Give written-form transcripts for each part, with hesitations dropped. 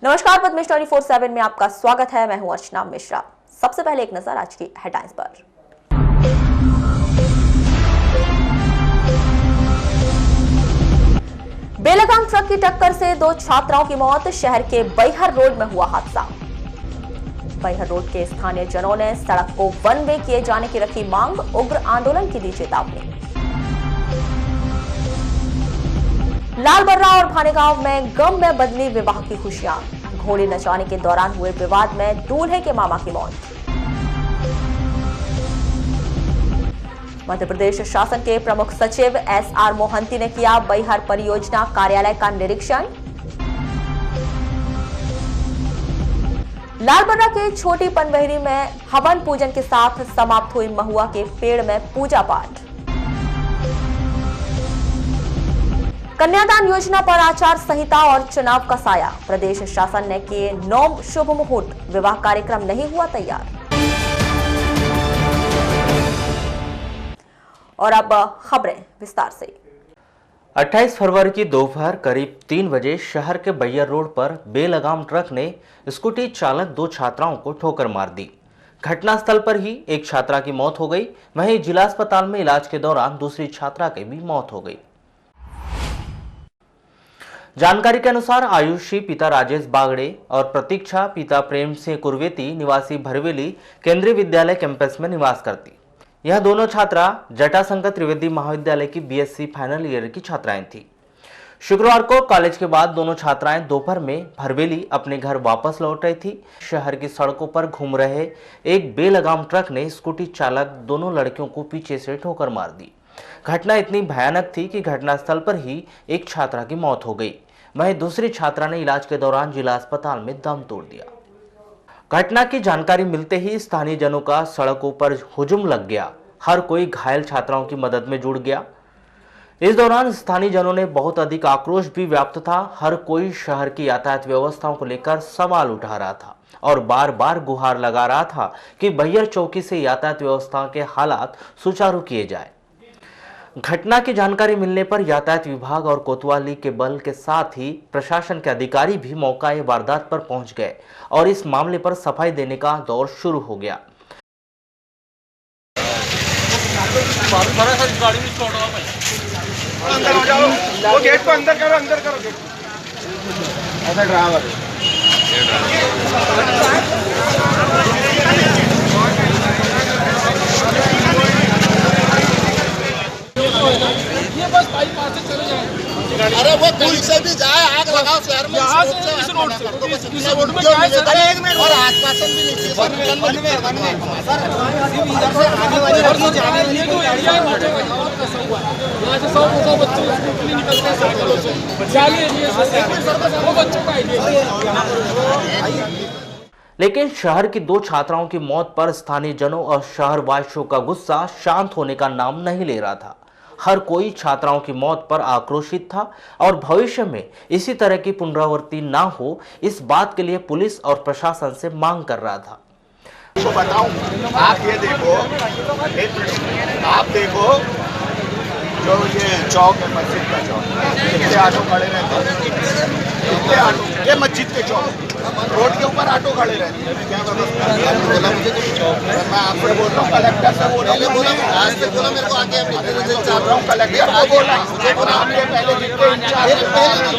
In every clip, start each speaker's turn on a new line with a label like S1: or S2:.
S1: नमस्कार, पद्मेश 24/7 में आपका स्वागत है। मैं हूं अर्चना मिश्रा। सबसे पहले एक नजर आज की हेडलाइंस पर। बेलगाम ट्रक की टक्कर से 2 छात्राओं की मौत। शहर के बैहर रोड में हुआ हादसा। बैहर रोड के स्थानीय जनों ने सड़क को वन वे किए जाने की रखी मांग। उग्र आंदोलन की दी चेतावनी। लालबर्रा और भानेगांव में गम में बदली विवाह की खुशियां। घोड़ी नचाने के दौरान हुए विवाद में दूल्हे के मामा की मौत। मध्य प्रदेश शासन के प्रमुख सचिव SR मोहंती ने किया बैहर परियोजना कार्यालय का निरीक्षण। लालबर्रा के छोटी पनवेहरी में हवन पूजन के साथ समाप्त हुई महुआ के पेड़ में पूजा पाठ। कन्यादान योजना पर आचार संहिता और चुनाव का साया। प्रदेश शासन ने किए 9 शुभ मुहूर्त। विवाह कार्यक्रम नहीं हुआ तैयार। और अब खबरें विस्तार से।
S2: 28 फरवरी की दोपहर करीब 3 बजे शहर के बैहर रोड पर बेलगाम ट्रक ने स्कूटी चालक 2 छात्राओं को ठोकर मार दी। घटनास्थल पर ही एक छात्रा की मौत हो गई, वहीं जिला अस्पताल में इलाज के दौरान दूसरी छात्रा की भी मौत हो गई। जानकारी के अनुसार आयुषी पिता राजेश बागड़े और प्रतीक्षा पिता प्रेम सिंह कुरवेती निवासी भरवेली केंद्रीय विद्यालय कैंपस में निवास करती। यह दोनों छात्रा जटाशंकर त्रिवेदी महाविद्यालय की BSc फाइनल ईयर की छात्राएं थी। शुक्रवार को कॉलेज के बाद दोनों छात्राएं दोपहर में भरवेली अपने घर वापस लौट रही थी। शहर की सड़कों पर घूम रहे एक बेलगाम ट्रक ने स्कूटी चालक दोनों लड़कियों को पीछे से ठोकर मार दी। घटना इतनी भयानक थी कि घटनास्थल पर ही एक छात्रा की मौत हो गई, वहीं दूसरी छात्रा ने इलाज के दौरान जिला अस्पताल में दम तोड़ दिया। घटना की जानकारी मिलते ही स्थानीय जनों का सड़कों पर हुजूम लग गया। हर कोई घायल छात्राओं की मदद में जुट गया। इस दौरान स्थानीय जनों ने बहुत अधिक आक्रोश भी व्याप्त था। हर कोई शहर की यातायात व्यवस्थाओं को लेकर सवाल उठा रहा था और बार बार गुहार लगा रहा था कि बैहर चौकी से यातायात व्यवस्था के हालात सुचारू किए जाए। घटना की जानकारी मिलने पर यातायात विभाग और कोतवाली के बल के साथ ही प्रशासन के अधिकारी भी मौका वारदात पर पहुंच गए और इस मामले पर सफाई देने का दौर शुरू हो गया।
S3: वो गेट को अंदर करो ऐसा ड्राइवर ये बस बाईपास से चले जाए। अरे वो पुल से भी जाए, आग लगाओ शहर में। इस रोड में क्या है? अरे एक मिनट, और आसपास भी नहीं चाहिए। इधर से आने वाले और नहीं जाने वाली कोई एरिया है। यहाँ से 100 बच्चे स्कूटी निकलते हैं साइकिलों से। जाली एरिया से वो बच्चों का एरिया।
S2: लेकिन शहर की 2 छात्राओं की मौत पर स्थानीय जनों और शहरवासियों का गुस्सा शांत होने का नाम नहीं ले रहा था। हर कोई छात्राओं की मौत पर आक्रोशित था और भविष्य में इसी तरह की पुनरावृत्ति ना हो, इस बात के लिए पुलिस और प्रशासन से मांग कर रहा था।
S3: तो बताऊं, आप ये देखो, आप देखो जो ये चौक है, मस्जिद का चौक, कितने ऑटो खड़े रहते हैं, कितने ऑटो, ये मस्जिद के चौक रोड के ऊपर ऑटो खड़े रहते हैं। क्या बोला मुझे चौक में? मैं आपसे बोल रहा हूँ, कलेक्टर से बोला, आज से बोला मेरे को आगे चाह रहा हूँ, कलेक्टर को बोला, आपके पहले जितने इंचार्ज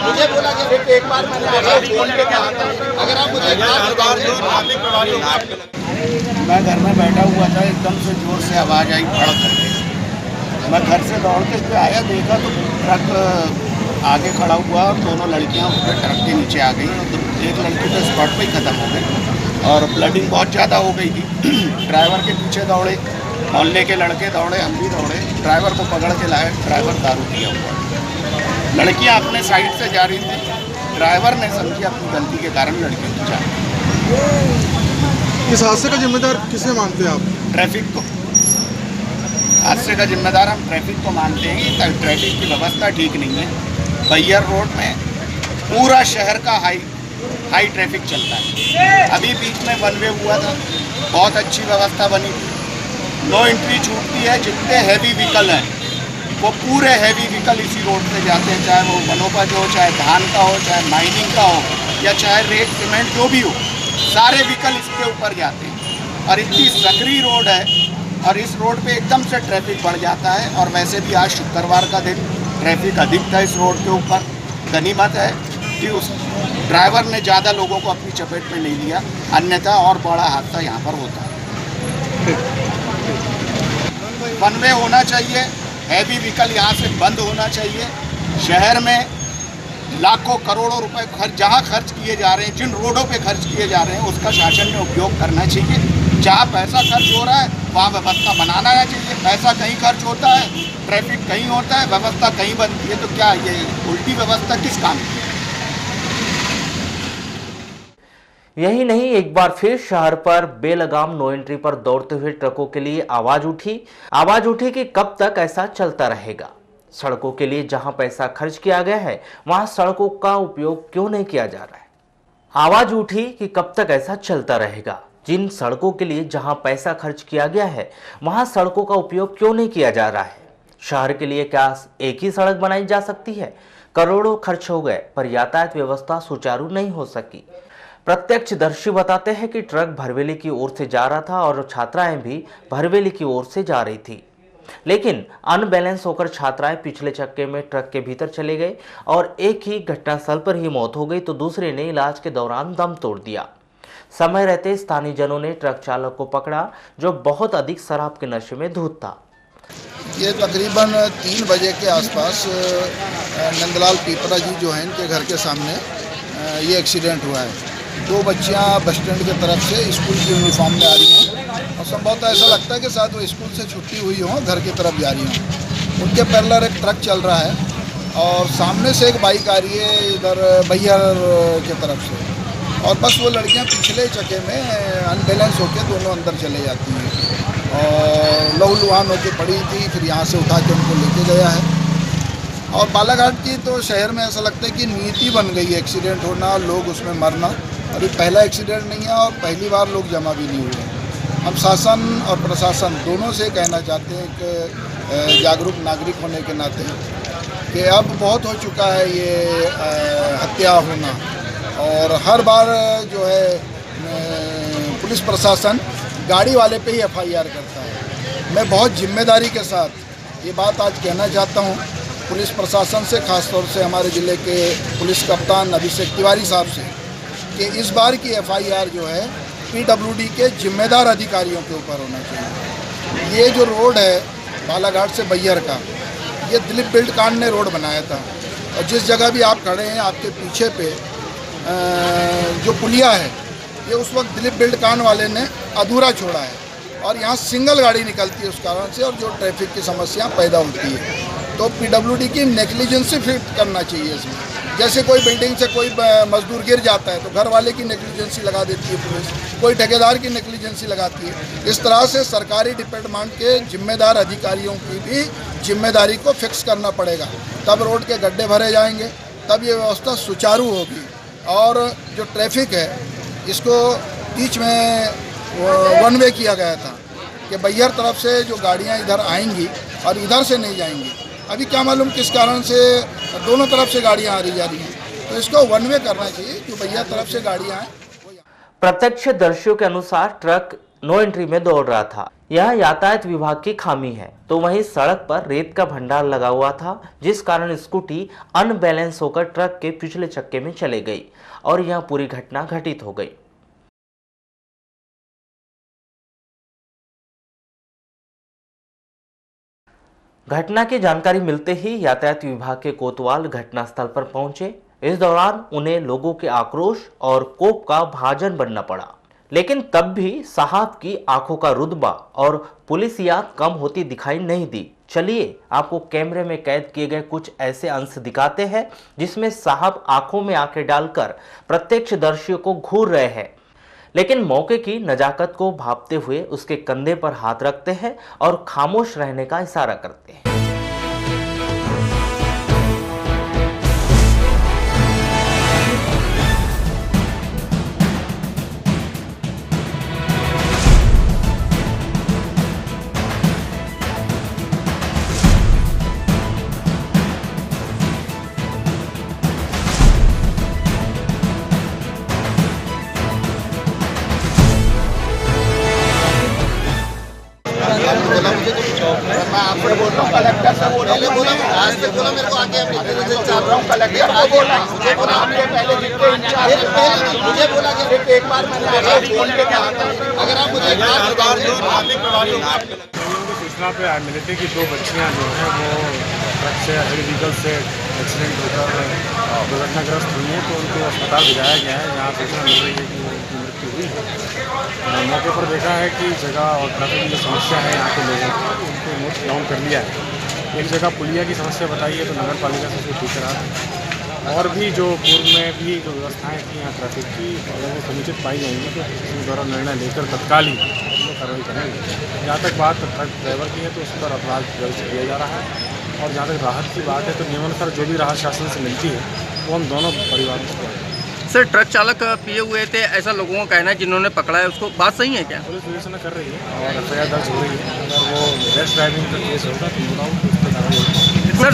S3: मुझे बोला कि एक बार मैंने फोन पे कहा था, अगर आप मुझे मैं घर में बैठा हुआ था, एकदम से जोर से आवाज़ आई भड़क करके। मैं घर से दौड़ के आया, देखा तो ट्रक आगे खड़ा हुआ और दोनों लड़कियां उसके ट्रक के नीचे आ गई और एक लड़की तो स्पॉट पे ही ख़त्म हो गई और ब्लडिंग बहुत ज़्यादा हो गई थी। ड्राइवर के पीछे दौड़े, मोहल्ले के लड़के दौड़े, हम भी दौड़े, ड्राइवर को पकड़ के लाए। ड्राइवर दारू पिया हुआ। लड़कियाँ अपने साइड से जा रही थी, ड्राइवर ने समझी अपनी गलती के कारण लड़कियों को जा।
S4: इस हादसे का जिम्मेदार किसे मानते हैं आप?
S3: ट्रैफिक को। हादसे का जिम्मेदार हम ट्रैफिक को मानते हैं कि ट्रैफिक की व्यवस्था ठीक नहीं है। बैहर रोड में पूरा शहर का हाई ट्रैफिक चलता है। अभी बीच में वन वे हुआ था, बहुत अच्छी व्यवस्था बनी थी। नो एंट्री छूटती है, जितने हैवी व्हीकल हैं वो पूरे हैवी व्हीकल इसी रोड से जाते हैं, चाहे वो वनोपज हो, चाहे धान का हो, चाहे माइनिंग का हो, या चाहे रेत सीमेंट जो भी हो, सारे व्हीकल इसके ऊपर जाते हैं। और इतनी सकरी रोड है और इस रोड पे एकदम से ट्रैफिक बढ़ जाता है। और वैसे भी आज शुक्रवार का दिन ट्रैफिक अधिक था इस रोड के ऊपर। गनीमत है कि उस ड्राइवर ने ज़्यादा लोगों को अपनी चपेट में नहीं लिया, अन्यथा और बड़ा हादसा यहाँ पर होता है। वन वे होना चाहिए, हैवी व्हीकल यहाँ से बंद होना चाहिए। शहर में लाखों करोड़ों रुपए जहाँ खर्च किए जा रहे हैं, जिन रोडों पे खर्च किए जा रहे हैं, उसका शासन ने उपयोग करना चाहिए। जहाँ पैसा खर्च हो रहा है वहाँ व्यवस्था बनाना चाहिए। पैसा कहीं खर्च होता है, ट्रैफिक कहीं होता है, व्यवस्था कहीं बनती है, तो क्या ये उल्टी व्यवस्था किस काम की?
S2: यही नहीं, एक बार फिर शहर पर बेलगाम नो एंट्री पर दौड़ते हुए ट्रकों के लिए आवाज उठी कि कब तक ऐसा चलता रहेगा। सड़कों के लिए जहां पैसा खर्च किया गया है वहां सड़कों का उपयोग क्यों नहीं किया जा रहा है। आवाज उठी कि कब तक ऐसा चलता रहेगा। जिन सड़कों के लिए जहां पैसा खर्च किया गया है वहां सड़कों का उपयोग क्यों नहीं किया जा रहा है। शहर के लिए क्या एक ही सड़क बनाई जा सकती है? करोड़ों खर्च हो गए पर यातायात व्यवस्था सुचारू नहीं हो सकी। प्रत्यक्षदर्शी बताते हैं कि ट्रक भरवेली की ओर से जा रहा था और छात्राएं भी भरवेली की ओर से जा रही थी, लेकिन अनबैलेंस होकर छात्राएं पिछले चक्के में ट्रक के भीतर चले गए और एक ही घटनास्थल पर ही मौत हो गई तो दूसरे ने इलाज के दौरान दम तोड़ दिया। समय रहते स्थानीय जनों ने ट्रक चालक को पकड़ा जो बहुत अधिक शराब के नशे में धुत था।
S5: ये तकरीबन 3 बजे के आसपास नंदलाल पीपरा जी जो हैं इनके घर के सामने ये एक्सीडेंट हुआ है। 2 बच्चियां बस स्टैंड की तरफ से स्कूल की यूनिफॉर्म में आ रही हैं और संभवतः ऐसा लगता है कि शायद वो स्कूल से छुट्टी हुई हो, घर की तरफ जा रही हों। उनके पैरेलल एक ट्रक चल रहा है और सामने से एक बाइक आ रही है इधर बैहर की तरफ से, और बस वो लड़कियां पिछले चक्के में अनबैलेंस होकर दोनों अंदर चले जाती हैं और लहूलुहान होकर पड़ी थी। फिर यहाँ से उठा के उनको लेके गया है। और बालाघाट की तो शहर में ऐसा लगता है कि नीति बन गई है एक्सीडेंट होना, लोग उसमें मरना। और ये पहला एक्सीडेंट नहीं है और पहली बार लोग जमा भी नहीं हुए। हम शासन और प्रशासन दोनों से कहना चाहते हैं कि जागरूक नागरिक होने के नाते कि अब बहुत हो चुका है ये हत्या होना, और हर बार जो है पुलिस प्रशासन गाड़ी वाले पे ही FIR करता है। मैं बहुत जिम्मेदारी के साथ ये बात आज कहना चाहता हूँ पुलिस प्रशासन से, ख़ासतौर से हमारे ज़िले के पुलिस कप्तान अभिषेक तिवारी साहब से, कि इस बार की FIR जो है PWD के जिम्मेदार अधिकारियों के ऊपर होना चाहिए। ये जो रोड है बालाघाट से बैहर का, ये दिलीप बिल्ड कांड ने रोड बनाया था, और जिस जगह भी आप खड़े हैं आपके पीछे पे जो पुलिया है ये उस वक्त दिलीप बिल्ड कांड वाले ने अधूरा छोड़ा है और यहाँ सिंगल गाड़ी निकलती है उस कारण से, और जो ट्रैफिक की समस्या पैदा होती है। तो PWD की नेग्लिजेंसी फिट करना चाहिए इसमें। जैसे कोई बिल्डिंग से कोई मजदूर गिर जाता है तो घर वाले की नेग्लिजेंसी लगा देती है पुलिस, कोई ठेकेदार की नेग्लिजेंसी लगाती है। इस तरह से सरकारी डिपार्टमेंट के जिम्मेदार अधिकारियों की भी जिम्मेदारी को फिक्स करना पड़ेगा, तब रोड के गड्ढे भरे जाएंगे, तब ये व्यवस्था सुचारू होगी। और जो ट्रैफिक है इसको बीच में वन वे किया गया था कि बैहर तरफ से जो गाड़ियाँ इधर आएंगी और इधर से नहीं जाएंगी। अभी क्या मालूम किस कारण से दोनों तरफ से गाड़ियां आ रही जा रही हैं, तो इसको वन वे करना चाहिए कि बैहर तरफ से गाड़ियां आए।
S2: प्रत्यक्षदर्शियों के अनुसार ट्रक नो एंट्री में दौड़ रहा था। यह यातायात विभाग की खामी है। तो वहीं सड़क पर रेत का भंडार लगा हुआ था, जिस कारण स्कूटी अनबैलेंस होकर ट्रक के पिछले चक्के में चले गई और यह पूरी घटना घटित हो गई। घटना की जानकारी मिलते ही यातायात विभाग के कोतवाल घटनास्थल पर पहुंचे। इस दौरान उन्हें लोगों के आक्रोश और कोप का भाजन बनना पड़ा, लेकिन तब भी साहब की आंखों का रुतबा और पुलिस याद कम होती दिखाई नहीं दी। चलिए आपको कैमरे में कैद किए गए कुछ ऐसे अंश दिखाते हैं जिसमें साहब आंखों में आंखें डालकर प्रत्यक्षदर्शियों को घूर रहे हैं, लेकिन मौके की नजाकत को भांपते हुए उसके कंधे पर हाथ रखते हैं और खामोश रहने का इशारा करते हैं।
S5: पहले बोला, आज तक बोला मेरे को आके कलेक्टर को बोला, मुझे बोला आपके पहले मुझे बोला कि एक बार मैंने फोन पे कहा था, अगर आप मुझे एक बात बताओ।
S6: सूचना पे मिली थी कि 2 बच्चियां जो हैं वो ट्रक से व्हीकल से एक्सीडेंट होकर दुर्घटनाग्रस्त हुई हैं, तो उनको अस्पताल भिजाया गया है, जहाँ सूचना मिल रही है कि उनकी मृत्यु हुई है। मौके पर देखा है कि जगह और ट्रैफिक की जो समस्या है यहाँ के लोगों की, उनको नोट डाउन कर लिया है। एक जगह पुलिया की समस्या बताई है, तो नगर पालिका से उसको ठीक करा है, और भी जो पूर्व में भी जो व्यवस्थाएँ थी यहाँ ट्रैफिक की, अगर वो समुचित पाई जाएंगी तो किसी द्वारा निर्णय लेकर तत्काल ही कार्रवाई करेंगे। जहाँ तक बात ट्रक ड्राइवर की है तो उस पर अपराध दर्ज किया जा रहा है, और जहाँ तक राहत की बात है तो नियमानुसार जो भी राहत शासन से मिलती है वो हम दोनों परिवारों को देंगे।
S7: सर, ट्रक चालक पिए हुए थे ऐसा लोगों का कहना है, जिन्होंने पकड़ा है उसको, बात सही है क्या?
S6: पुलिस विवेचना कर रही है और एफआईआर दर्ज हो रही है। अगर वो रैश ड्राइविंग का केस होगा तो बताऊँ उस पर कार्रवाई होगी।
S7: सर,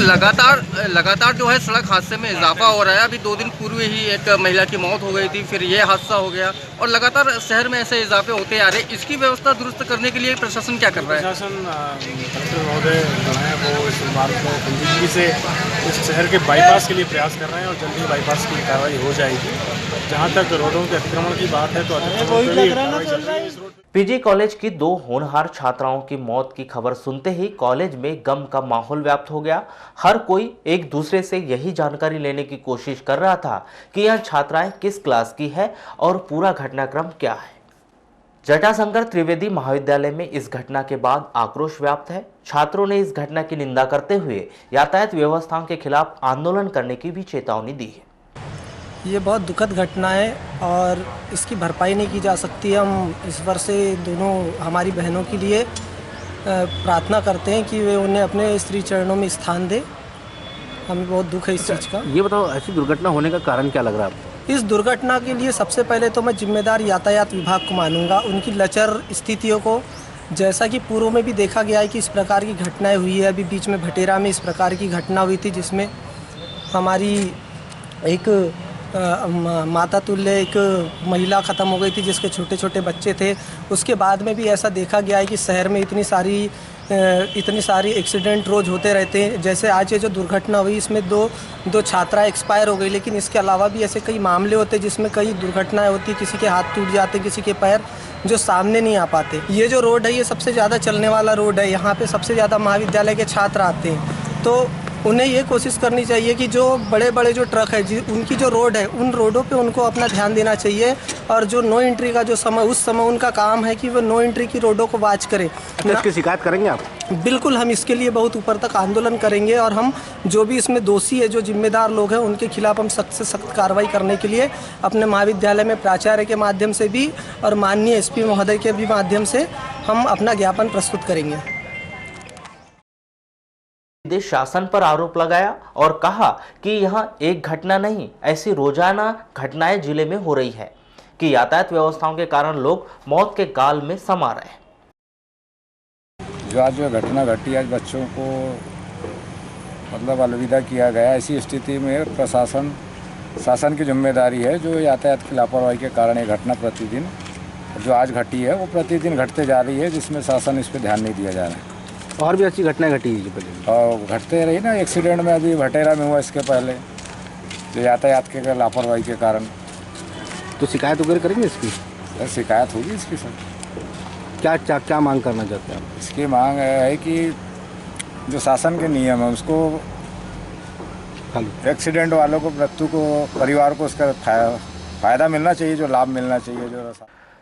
S7: लगातार जो है सड़क हादसे में इजाफा हो रहा है। अभी 2 दिन पूर्व ही एक महिला की मौत हो गई थी, फिर ये हादसा हो गया, और लगातार शहर में ऐसे इजाफे होते आ रहे। इसकी व्यवस्था दुरुस्त करने के लिए प्रशासन क्या कर रहा है?
S6: प्रशासन कलेक्टर महोदय जो है वो इस मार्ग को संजीदगी से इस शहर के बाईपास के लिए प्रयास कर रहे हैं, और जल्दी ही बाईपास की कार्रवाई हो जाएगी। जहाँ तक रोडों के अतिक्रमण की बात है तो अतिक्रमण पे भी कार्रवाई चल रही है इस रोड।
S2: पीजी कॉलेज की 2 होनहार छात्राओं की मौत की खबर सुनते ही कॉलेज में गम का माहौल व्याप्त हो गया। हर कोई एक दूसरे से यही जानकारी लेने की कोशिश कर रहा था कि यह छात्राएं किस क्लास की है और पूरा घटनाक्रम क्या है। जटाशंकर त्रिवेदी महाविद्यालय में इस घटना के बाद आक्रोश व्याप्त है। छात्रों ने इस घटना की निंदा करते हुए यातायात व्यवस्थाओं के खिलाफ आंदोलन करने की भी चेतावनी दी है।
S8: ये बहुत दुखद घटना है और इसकी भरपाई नहीं की जा सकती। हम ईश्वर से दोनों हमारी बहनों के लिए प्रार्थना करते हैं कि वे उन्हें अपने श्री चरणों में स्थान दे। हमें बहुत दुख है इस चीज़ का।
S9: ये बताओ, ऐसी दुर्घटना होने का कारण क्या लग रहा है आपको?
S8: इस दुर्घटना के लिए सबसे पहले तो मैं जिम्मेदार यातायात विभाग को मानूंगा, उनकी लचर स्थितियों को। जैसा कि पूर्व में भी देखा गया है कि इस प्रकार की घटनाएं हुई है। अभी बीच में भटेरा में इस प्रकार की घटना हुई थी, जिसमें हमारी एक माता तुल्य एक महिला ख़त्म हो गई थी, जिसके छोटे छोटे बच्चे थे। उसके बाद में भी ऐसा देखा गया है कि शहर में इतनी सारी एक्सीडेंट रोज़ होते रहते हैं। जैसे आज ये जो दुर्घटना हुई, इसमें दो छात्रा एक्सपायर हो गई, लेकिन इसके अलावा भी ऐसे कई मामले होते हैं जिसमें कई दुर्घटनाएं होती, किसी के हाथ टूट जाते, किसी के पैर जो सामने नहीं आ पाते। ये जो रोड है ये सबसे ज़्यादा चलने वाला रोड है, यहाँ पे सबसे ज़्यादा महाविद्यालय के छात्र आते हैं। तो उन्हें ये कोशिश करनी चाहिए कि जो बड़े बड़े जो ट्रक है उनकी जो रोड है, उन रोडों पे उनको अपना ध्यान देना चाहिए। और जो नो एंट्री का जो समय, उस समय उनका काम है कि वो नो एंट्री की रोडों को वॉच करें।
S9: इसकी शिकायत करेंगे आप?
S8: बिल्कुल, हम इसके लिए बहुत ऊपर तक आंदोलन करेंगे, और हम जो भी इसमें दोषी है, जो जिम्मेदार लोग हैं, उनके खिलाफ हम सख्त से सख्त कार्रवाई करने के लिए अपने महाविद्यालय में प्राचार्य के माध्यम से भी और माननीय एसपी महोदय के भी माध्यम से हम अपना ज्ञापन प्रस्तुत करेंगे।
S2: शासन पर आरोप लगाया और कहा कि यह एक घटना नहीं, ऐसी रोजाना घटनाएं जिले में हो रही है कि यातायात व्यवस्थाओं के कारण लोग मौत के गाल में समा रहे हैं।
S10: जो आज जो घटना घटी, आज बच्चों को मतलब अलविदा किया गया, ऐसी स्थिति में शासन की जिम्मेदारी है। जो यातायात की लापरवाही के कारण ये घटना प्रतिदिन जो आज घटी है वो प्रतिदिन घटते जा रही है, जिसमें शासन इस पर ध्यान नहीं दिया जा रहा है।
S9: और भी अच्छी घटनाएं घटी है पहले
S10: और घटते रही ना। एक्सीडेंट में अभी भटेरा में हुआ, इसके पहले जो यातायात के लापरवाही के कारण।
S9: तो शिकायत वगैरह करेंगे इसकी?
S10: शिकायत होगी इसकी सर।
S9: क्या मांग करना चाहते हैं आप?
S10: इसकी मांग है कि जो शासन के नियम है उसको, एक्सीडेंट वालों को, मृत्यु को, परिवार को उसका फायदा मिलना चाहिए, जो लाभ मिलना चाहिए। जो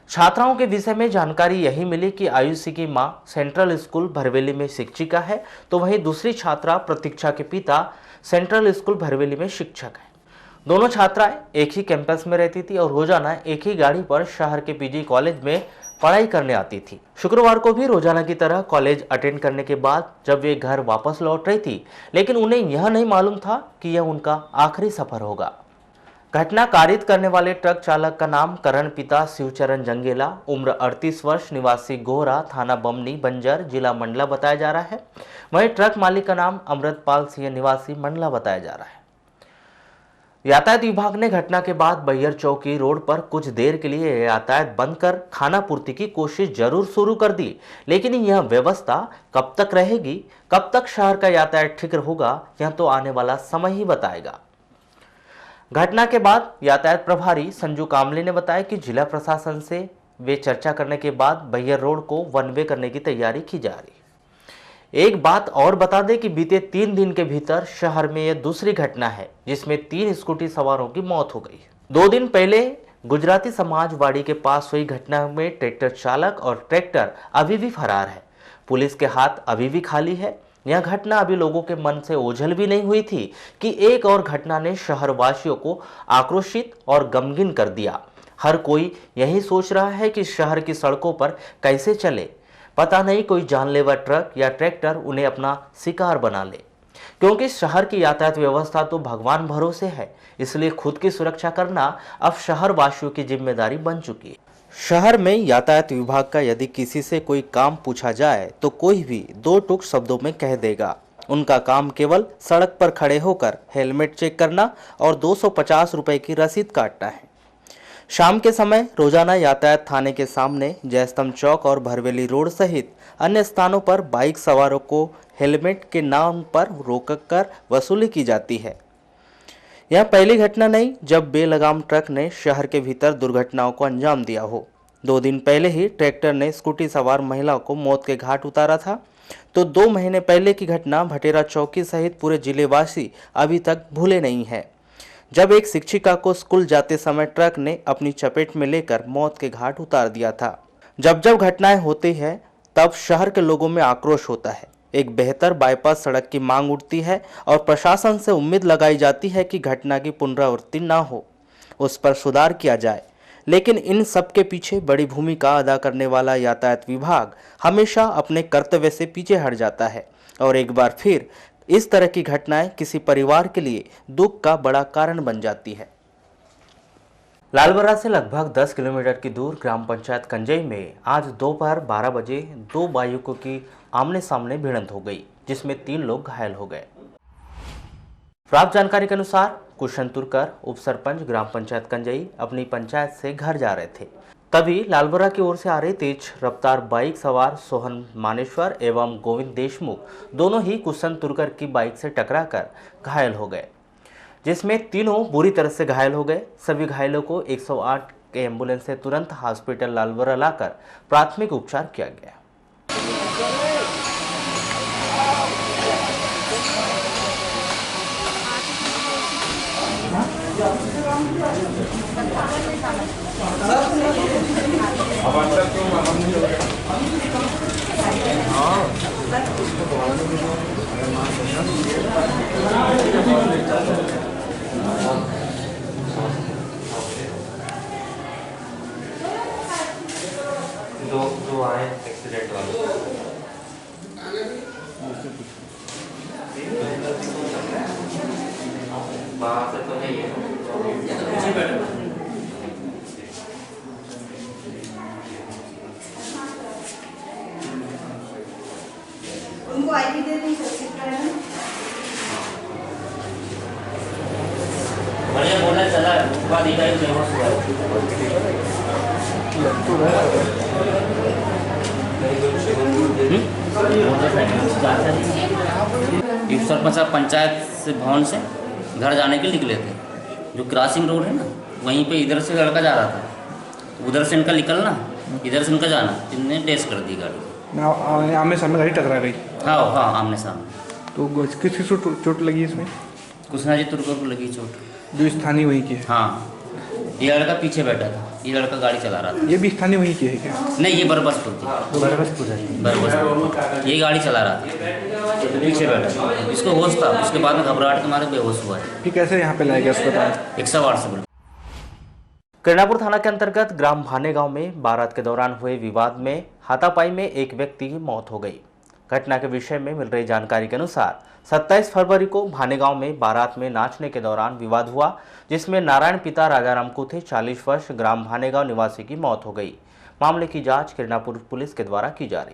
S2: छात्राओं के विषय में जानकारी यही मिली कि आयुषी की मां सेंट्रल स्कूल भरवेली में शिक्षिका है, तो वहीं दूसरी छात्रा प्रतीक्षा के पिता सेंट्रल स्कूल भरवेली में शिक्षक है। दोनों छात्राएं एक ही कैंपस में रहती थी और रोजाना एक ही गाड़ी पर शहर के पीजी कॉलेज में पढ़ाई करने आती थी। शुक्रवार को भी रोजाना की तरह कॉलेज अटेंड करने के बाद जब वे घर वापस लौट रही थी, लेकिन उन्हें यह नहीं मालूम था कि यह उनका आखिरी सफर होगा। घटना कारित करने वाले ट्रक चालक का नाम करण पिता शिवचरण जंगेला, उम्र 38 वर्ष, निवासी गोहरा, थाना बमनी, बंजर, जिला मंडला बताया जा रहा है। वहीं ट्रक मालिक का नाम अमृतपाल सिंह, निवासी मंडला बताया जा रहा है। यातायात विभाग ने घटना के बाद बैहर चौकी रोड पर कुछ देर के लिए यातायात बंद कर खाना पूर्ति की कोशिश जरूर शुरू कर दी, लेकिन यह व्यवस्था कब तक रहेगी, कब तक शहर का यातायात ठीक होगा, यह तो आने वाला समय ही बताएगा। घटना के बाद यातायात प्रभारी संजू कामले ने बताया कि जिला प्रशासन से वे चर्चा करने के बाद बैहर रोड को वन वे करने की तैयारी की जा रही। एक बात और बता दें कि बीते 3 दिन के भीतर शहर में यह दूसरी घटना है जिसमें 3 स्कूटी सवारों की मौत हो गई। 2 दिन पहले गुजराती समाजवाड़ी के पास हुई घटना में ट्रैक्टर चालक और ट्रैक्टर अभी भी फरार है। पुलिस के हाथ अभी भी खाली है। यह घटना अभी लोगों के मन से ओझल भी नहीं हुई थी कि एक और घटना ने शहरवासियों को आक्रोशित और गमगीन कर दिया। हर कोई यही सोच रहा है कि शहर की सड़कों पर कैसे चले, पता नहीं कोई जानलेवा ट्रक या ट्रैक्टर उन्हें अपना शिकार बना ले, क्योंकि शहर की यातायात व्यवस्था तो भगवान भरोसे है, इसलिए खुद की सुरक्षा करना अब शहर वासियों की जिम्मेदारी बन चुकी है। शहर में यातायात विभाग का यदि किसी से कोई काम पूछा जाए तो कोई भी 2 टूक शब्दों में कह देगा। उनका काम केवल सड़क पर खड़े होकर हेलमेट चेक करना और 250 रुपए की रसीद काटना है। शाम के समय रोजाना यातायात थाने के सामने जयस्तंभ चौक और भरवेली रोड सहित अन्य स्थानों पर बाइक सवारों को हेलमेट के नाम पर रोककर वसूली की जाती है। यह पहली घटना नहीं जब बेलगाम ट्रक ने शहर के भीतर दुर्घटनाओं को अंजाम दिया हो। 2 दिन पहले ही ट्रैक्टर ने स्कूटी सवार महिला को मौत के घाट उतारा था, तो 2 महीने पहले की घटना भटेरा चौकी सहित पूरे जिलेवासी अभी तक भूले नहीं है, जब एक शिक्षिका को स्कूल जाते समय ट्रक ने अपनी चपेट में लेकर मौत के घाट उतार दिया था। जब जब घटनाएं होती है तब शहर के लोगों में आक्रोश होता है। एक बेहतर बाईपास सड़क की मांग उठती है और प्रशासन से उम्मीद लगाई जाती है कि घटना की पुनरावृत्ति ना हो, उस पर सुधार किया जाए। लेकिन इन सब के पीछे बड़ी भूमिका अदा करने वाला यातायात विभाग हमेशा अपने कर्तव्य से पीछे हट जाता है और एक बार फिर इस तरह की घटनाएं किसी परिवार के लिए दुख का बड़ा कारण बन जाती है। लालबर्रा से लगभग 10 किलोमीटर की दूर ग्राम पंचायत कंजई में आज दोपहर 12 बजे 2 बाइकों की आमने सामने भिड़ंत हो गई, जिसमें 3 लोग घायल हो गए। प्राप्त जानकारी के अनुसार कुशन तुरकर उप सरपंच ग्राम पंचायत कंजई अपनी पंचायत से घर जा रहे थे, तभी लालबर्रा की ओर से आ रही तेज रफ्तार बाइक सवार सोहन मानेश्वर एवं गोविंद देशमुख दोनों ही कुशन तुरकर की बाइक से टकराकर घायल हो गए, जिसमें तीनों बुरी तरह से घायल हो गए। सभी घायलों को 108 के एम्बुलेंस से तुरंत हॉस्पिटल लालबर्रा लाकर प्राथमिक उपचार किया गया। दो आए एक्सीडेंट वाले बाहर से तो नहीं है।
S11: उनको आईडी दे दी
S12: बढ़िया बोलना चला बाद इधर बेहोश हुआ एक सरपंच पंचायत से भवन से घर जाने के लिए निकले थे। जो क्रॉसिंग रोड है ना, वहीं पे इधर से लड़का जा रहा था, उधर से इनका निकलना, इधर से इनका जाना, इनने डैश कर दी गाड़ी।
S13: आमने सामने गाड़ी टकरा गई।
S12: हाँ हाँ, आमने सामने।
S13: तो किस चोट लगी इसमें?
S12: कुशना जी तुर्को को लगी चोट,
S13: जो स्थानीय वहीं की है।
S12: हाँ, ये लड़का पीछे बैठा था, ये लड़का गाड़ी चला रहा था।
S13: ये भी स्थानीय वहीं की है क्या?
S12: नहीं, ये बरबसपुर थी। बरबसपुर ये गाड़ी चला रहा था, तो पीछे बैठा था, इसको होश था, उसके बाद में घबराहट के मारे बेहोश हुआ है।
S13: फिर कैसे यहाँ पे लाया गया अस्पताल?
S12: 108 से।
S2: किरणापुर थाना के अंतर्गत ग्राम भाने गांव में बारात के दौरान हुए विवाद में हाथापाई में एक व्यक्ति की मौत हो गई। घटना के विषय में मिल रही जानकारी के अनुसार 27 फरवरी को भाने गांव में बारात में नाचने के दौरान विवाद हुआ, जिसमें नारायण पिता राजाराम कुथे 40 वर्ष ग्राम भाने गांव निवासी की मौत हो गई। मामले की जांच किरणापुर पुलिस के द्वारा की जा रही।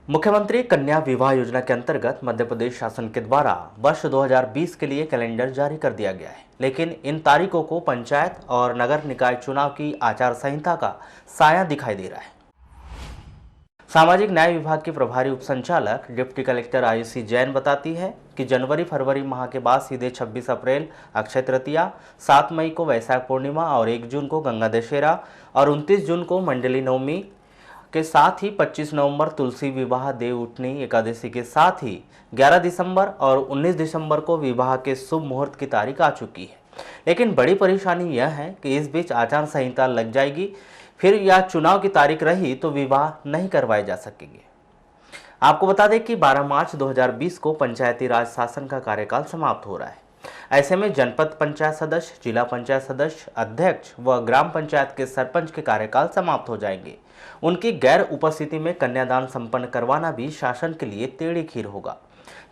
S2: मुख्यमंत्री कन्या विवाह योजना के अंतर्गत मध्य प्रदेश शासन के द्वारा वर्ष 2020 के लिए कैलेंडर जारी कर दिया गया है, लेकिन इन तारीखों को पंचायत और नगर निकाय चुनाव की आचार संहिता का साया दिखाई दे रहा है। सामाजिक न्याय विभाग की प्रभारी उप संचालक डिप्टी कलेक्टर आयुषी जैन बताती है कि जनवरी फरवरी माह के बाद सीधे 26 अप्रैल अक्षय तृतीया, 7 मई को वैशाख पूर्णिमा और 1 जून को गंगा दशहरा और 29 जून को मंडली नवमी के साथ ही 25 नवंबर तुलसी विवाह देव उठनी एकादशी के साथ ही 11 दिसंबर और 19 दिसंबर को विवाह के शुभ मुहूर्त की तारीख आ चुकी है। लेकिन बड़ी परेशानी यह है कि इस बीच आचार संहिता लग जाएगी, फिर या चुनाव की तारीख रही तो विवाह नहीं करवाए जा सकेंगे। आपको बता दें कि 12 मार्च 2020 को पंचायती राज शासन का कार्यकाल समाप्त हो रहा है। ऐसे में जनपद पंचायत सदस्य, जिला पंचायत सदस्य, अध्यक्ष व ग्राम पंचायत के सरपंच के कार्यकाल समाप्त हो जाएंगे। उनकी गैर उपस्थिति में कन्यादान संपन्न करवाना भी शासन के लिए टेढ़ी खीर होगा,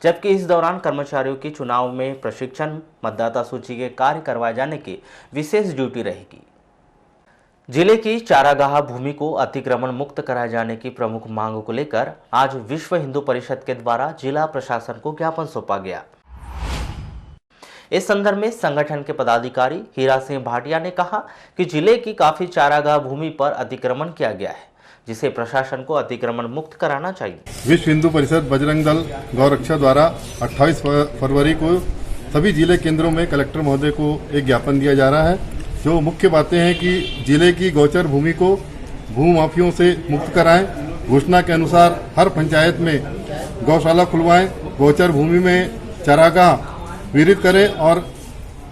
S2: जबकि इस दौरान कर्मचारियों की चुनाव में प्रशिक्षण, मतदाता सूची के कार्य करवाए जाने की विशेष ड्यूटी रहेगी। जिले की चारागाह भूमि को अतिक्रमण मुक्त कराए जाने की प्रमुख मांग को लेकर आज विश्व हिंदू परिषद के द्वारा जिला प्रशासन को ज्ञापन सौंपा गया। इस संदर्भ में संगठन के पदाधिकारी हीरा सिंह भाटिया ने कहा कि जिले की काफी चारागाह भूमि पर अतिक्रमण किया गया है, जिसे प्रशासन को अतिक्रमण मुक्त कराना चाहिए।
S4: विश्व हिंदू परिषद बजरंग दल गौरक्षा द्वारा 28 फरवरी को सभी जिले केंद्रों में कलेक्टर महोदय को एक ज्ञापन दिया जा रहा है, जो मुख्य बातें हैं कि जिले की गौचर भूमि को भूमाफियों से मुक्त कराएं, घोषणा के अनुसार हर पंचायत में गौशाला खुलवाएं, गौचर भूमि में चारागाह विहित करें और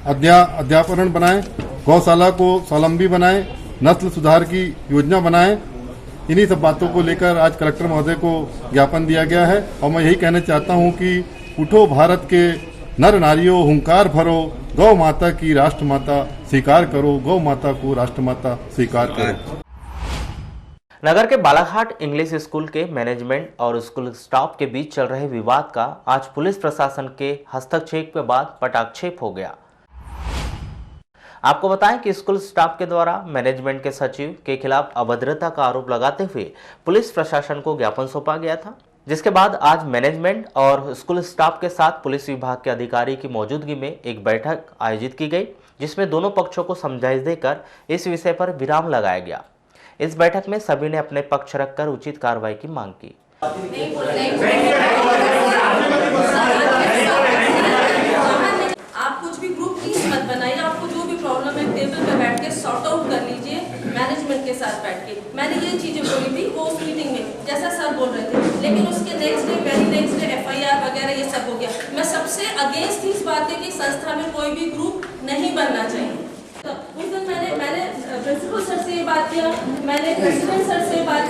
S4: अध्यापरण बनाएं, गौशाला को स्वावलंबी बनाएं, नस्ल सुधार की योजना बनाएं। इन्हीं सब बातों को लेकर आज कलेक्टर महोदय को ज्ञापन दिया गया है और मैं यही कहना चाहता हूं कि उठो भारत के नर नारियों, हुंकार भरो, गौ माता की राष्ट्र माता स्वीकार करो, गौ माता को राष्ट्र माता स्वीकार करो।
S2: नगर के बालाघाट इंग्लिश स्कूल के मैनेजमेंट और स्कूल स्टाफ के बीच चल रहे विवाद का आज पुलिस प्रशासन के हस्तक्षेप के बाद पटाक्षेप हो गया। आपको बताएं कि स्कूल स्टाफ के द्वारा मैनेजमेंट के सचिव के खिलाफ अभद्रता का आरोप लगाते हुए पुलिस प्रशासन को ज्ञापन सौंपा गया था, जिसके बाद आज मैनेजमेंट और स्कूल स्टाफ के साथ पुलिस विभाग के अधिकारी की मौजूदगी में एक बैठक आयोजित की गई, जिसमें दोनों पक्षों को समझाइश देकर इस विषय पर विराम लगाया गया। इस बैठक में सभी ने अपने पक्ष रखकर उचित कार्रवाई की मांग की।
S14: आप कुछ भी ग्रुप प्लीज मत बनाइए, आपको जो भी प्रॉब्लम है टेबल पे बैठ के सॉर्ट आउट कर लीजिए मैनेजमेंट के साथ बैठ के। मैंने ये चीजें बोली थी वो उस मीटिंग में, जैसा सर बोल रहे थे, लेकिन उसके next day very next day FIR वगैरह ये सब हो गया। मैं सबसे अगेंस्ट इस बात है कि संस्था में कोई भी ग्रुप नहीं बनना चाहिए। तो उस दिन मैंने प्रिंसिपल सर से ये बात किया, मैंने प्रेसिडेंट सर से बात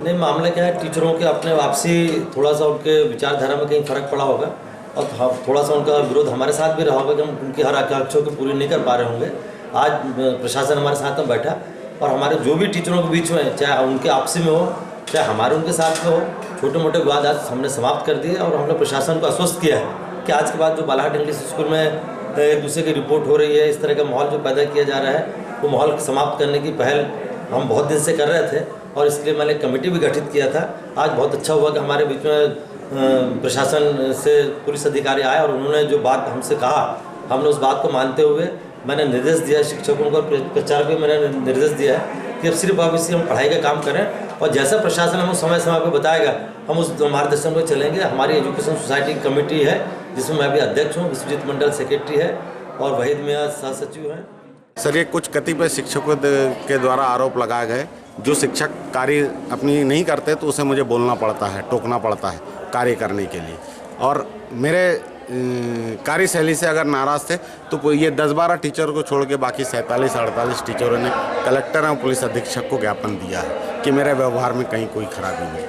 S15: नहीं, मामला क्या है, टीचरों के अपने वापसी थोड़ा सा उनके विचारधारा में कहीं फर्क पड़ा होगा और थोड़ा सा उनका विरोध हमारे साथ भी रहा होगा कि हम उनकी हर आकांक्षाओं को पूरी नहीं कर पा रहे होंगे। आज प्रशासन हमारे साथ में बैठा और हमारे जो भी टीचरों के बीच में, चाहे उनके आपसी में हो चाहे हमारे उनके साथ में हो, छोटे मोटे विवाद आज हमने समाप्त कर दिए और हमने प्रशासन को आश्वस्त किया है कि आज के बाद जो बालाघाट इंग्लिश स्कूल में एक दूसरे की रिपोर्ट हो रही है, इस तरह का माहौल जो पैदा किया जा रहा है, वो माहौल समाप्त करने की पहल हम बहुत दिन से कर रहे थे और इसके लिए मैंने कमेटी भी गठित किया था। आज बहुत अच्छा हुआ कि हमारे बीच में प्रशासन से पुलिस अधिकारी आए और उन्होंने जो बात हमसे कहा, हमने उस बात को मानते हुए मैंने निर्देश दिया, शिक्षकों को प्रचार भी मैंने निर्देश दिया है कि अब सिर्फ आप इससे हम पढ़ाई का काम करें और जैसा प्रशासन हमें समय समय पर बताएगा हम उस मार्गदर्शन पर चलेंगे। हमारी एजुकेशन सोसाइटी की कमेटी है जिसमें मैं भी अध्यक्ष हूँ, विश्वजीत मंडल सेक्रेटरी है और वहीद मियां सह सचिव हैं।
S3: सर, ये कुछ कतिपय शिक्षकों के द्वारा आरोप लगाए गए, जो शिक्षक कार्य अपनी नहीं करते तो उसे मुझे बोलना पड़ता है, टोकना पड़ता है कार्य करने के लिए, और मेरे कार्यशैली से अगर नाराज़ थे तो ये 10-12 टीचर को छोड़ के बाकी 47-48 टीचरों ने कलेक्टर और पुलिस अधीक्षक को ज्ञापन दिया है कि मेरे व्यवहार में कहीं कोई खराबी नहीं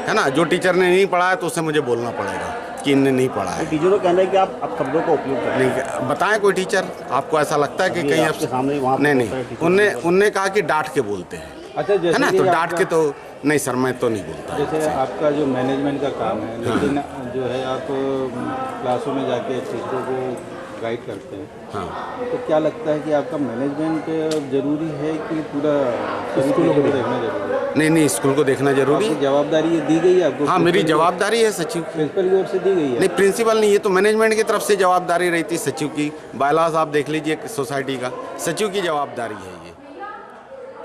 S3: है ना। जो टीचर ने नहीं पढ़ा है तो उसे मुझे बोलना पड़ेगा कि इनने नहीं पढ़ा है।
S9: टीचरों का कहना है कि आप शब्दों का उपयोग करें,
S3: नहीं बताएं कोई टीचर आपको ऐसा लगता है कि कहीं आपके सामने नहीं, उनने कहा कि डांट के बोलते हैं।
S9: अच्छा,
S3: है ना, तो डांट के तो नहीं सर, मैं तो नहीं बोलता।
S9: जैसे आपका जो मैनेजमेंट का काम है, लेकिन जो है आप क्लासों में जाके शिक्षकों को गाइड करते हैं।
S3: हाँ।
S9: तो क्या लगता है कि आपका मैनेजमेंट जरूरी है कि पूरा स्कूल को देखना जरूरी है?
S3: नहीं, स्कूल को देखना जरूरी है।
S9: जवाबदारी ये दी गई है आपको?
S3: हाँ, मेरी जवाबदारी है सचिव की।
S9: प्रिंसिपल की ओर से दी गई है?
S3: नहीं, प्रिंसिपल नहीं, ये तो मैनेजमेंट की तरफ से जवाबदारी रहती है सचिव की। बायलॉज आप देख लीजिए सोसाइटी का, सचिव की जवाबदारी है ये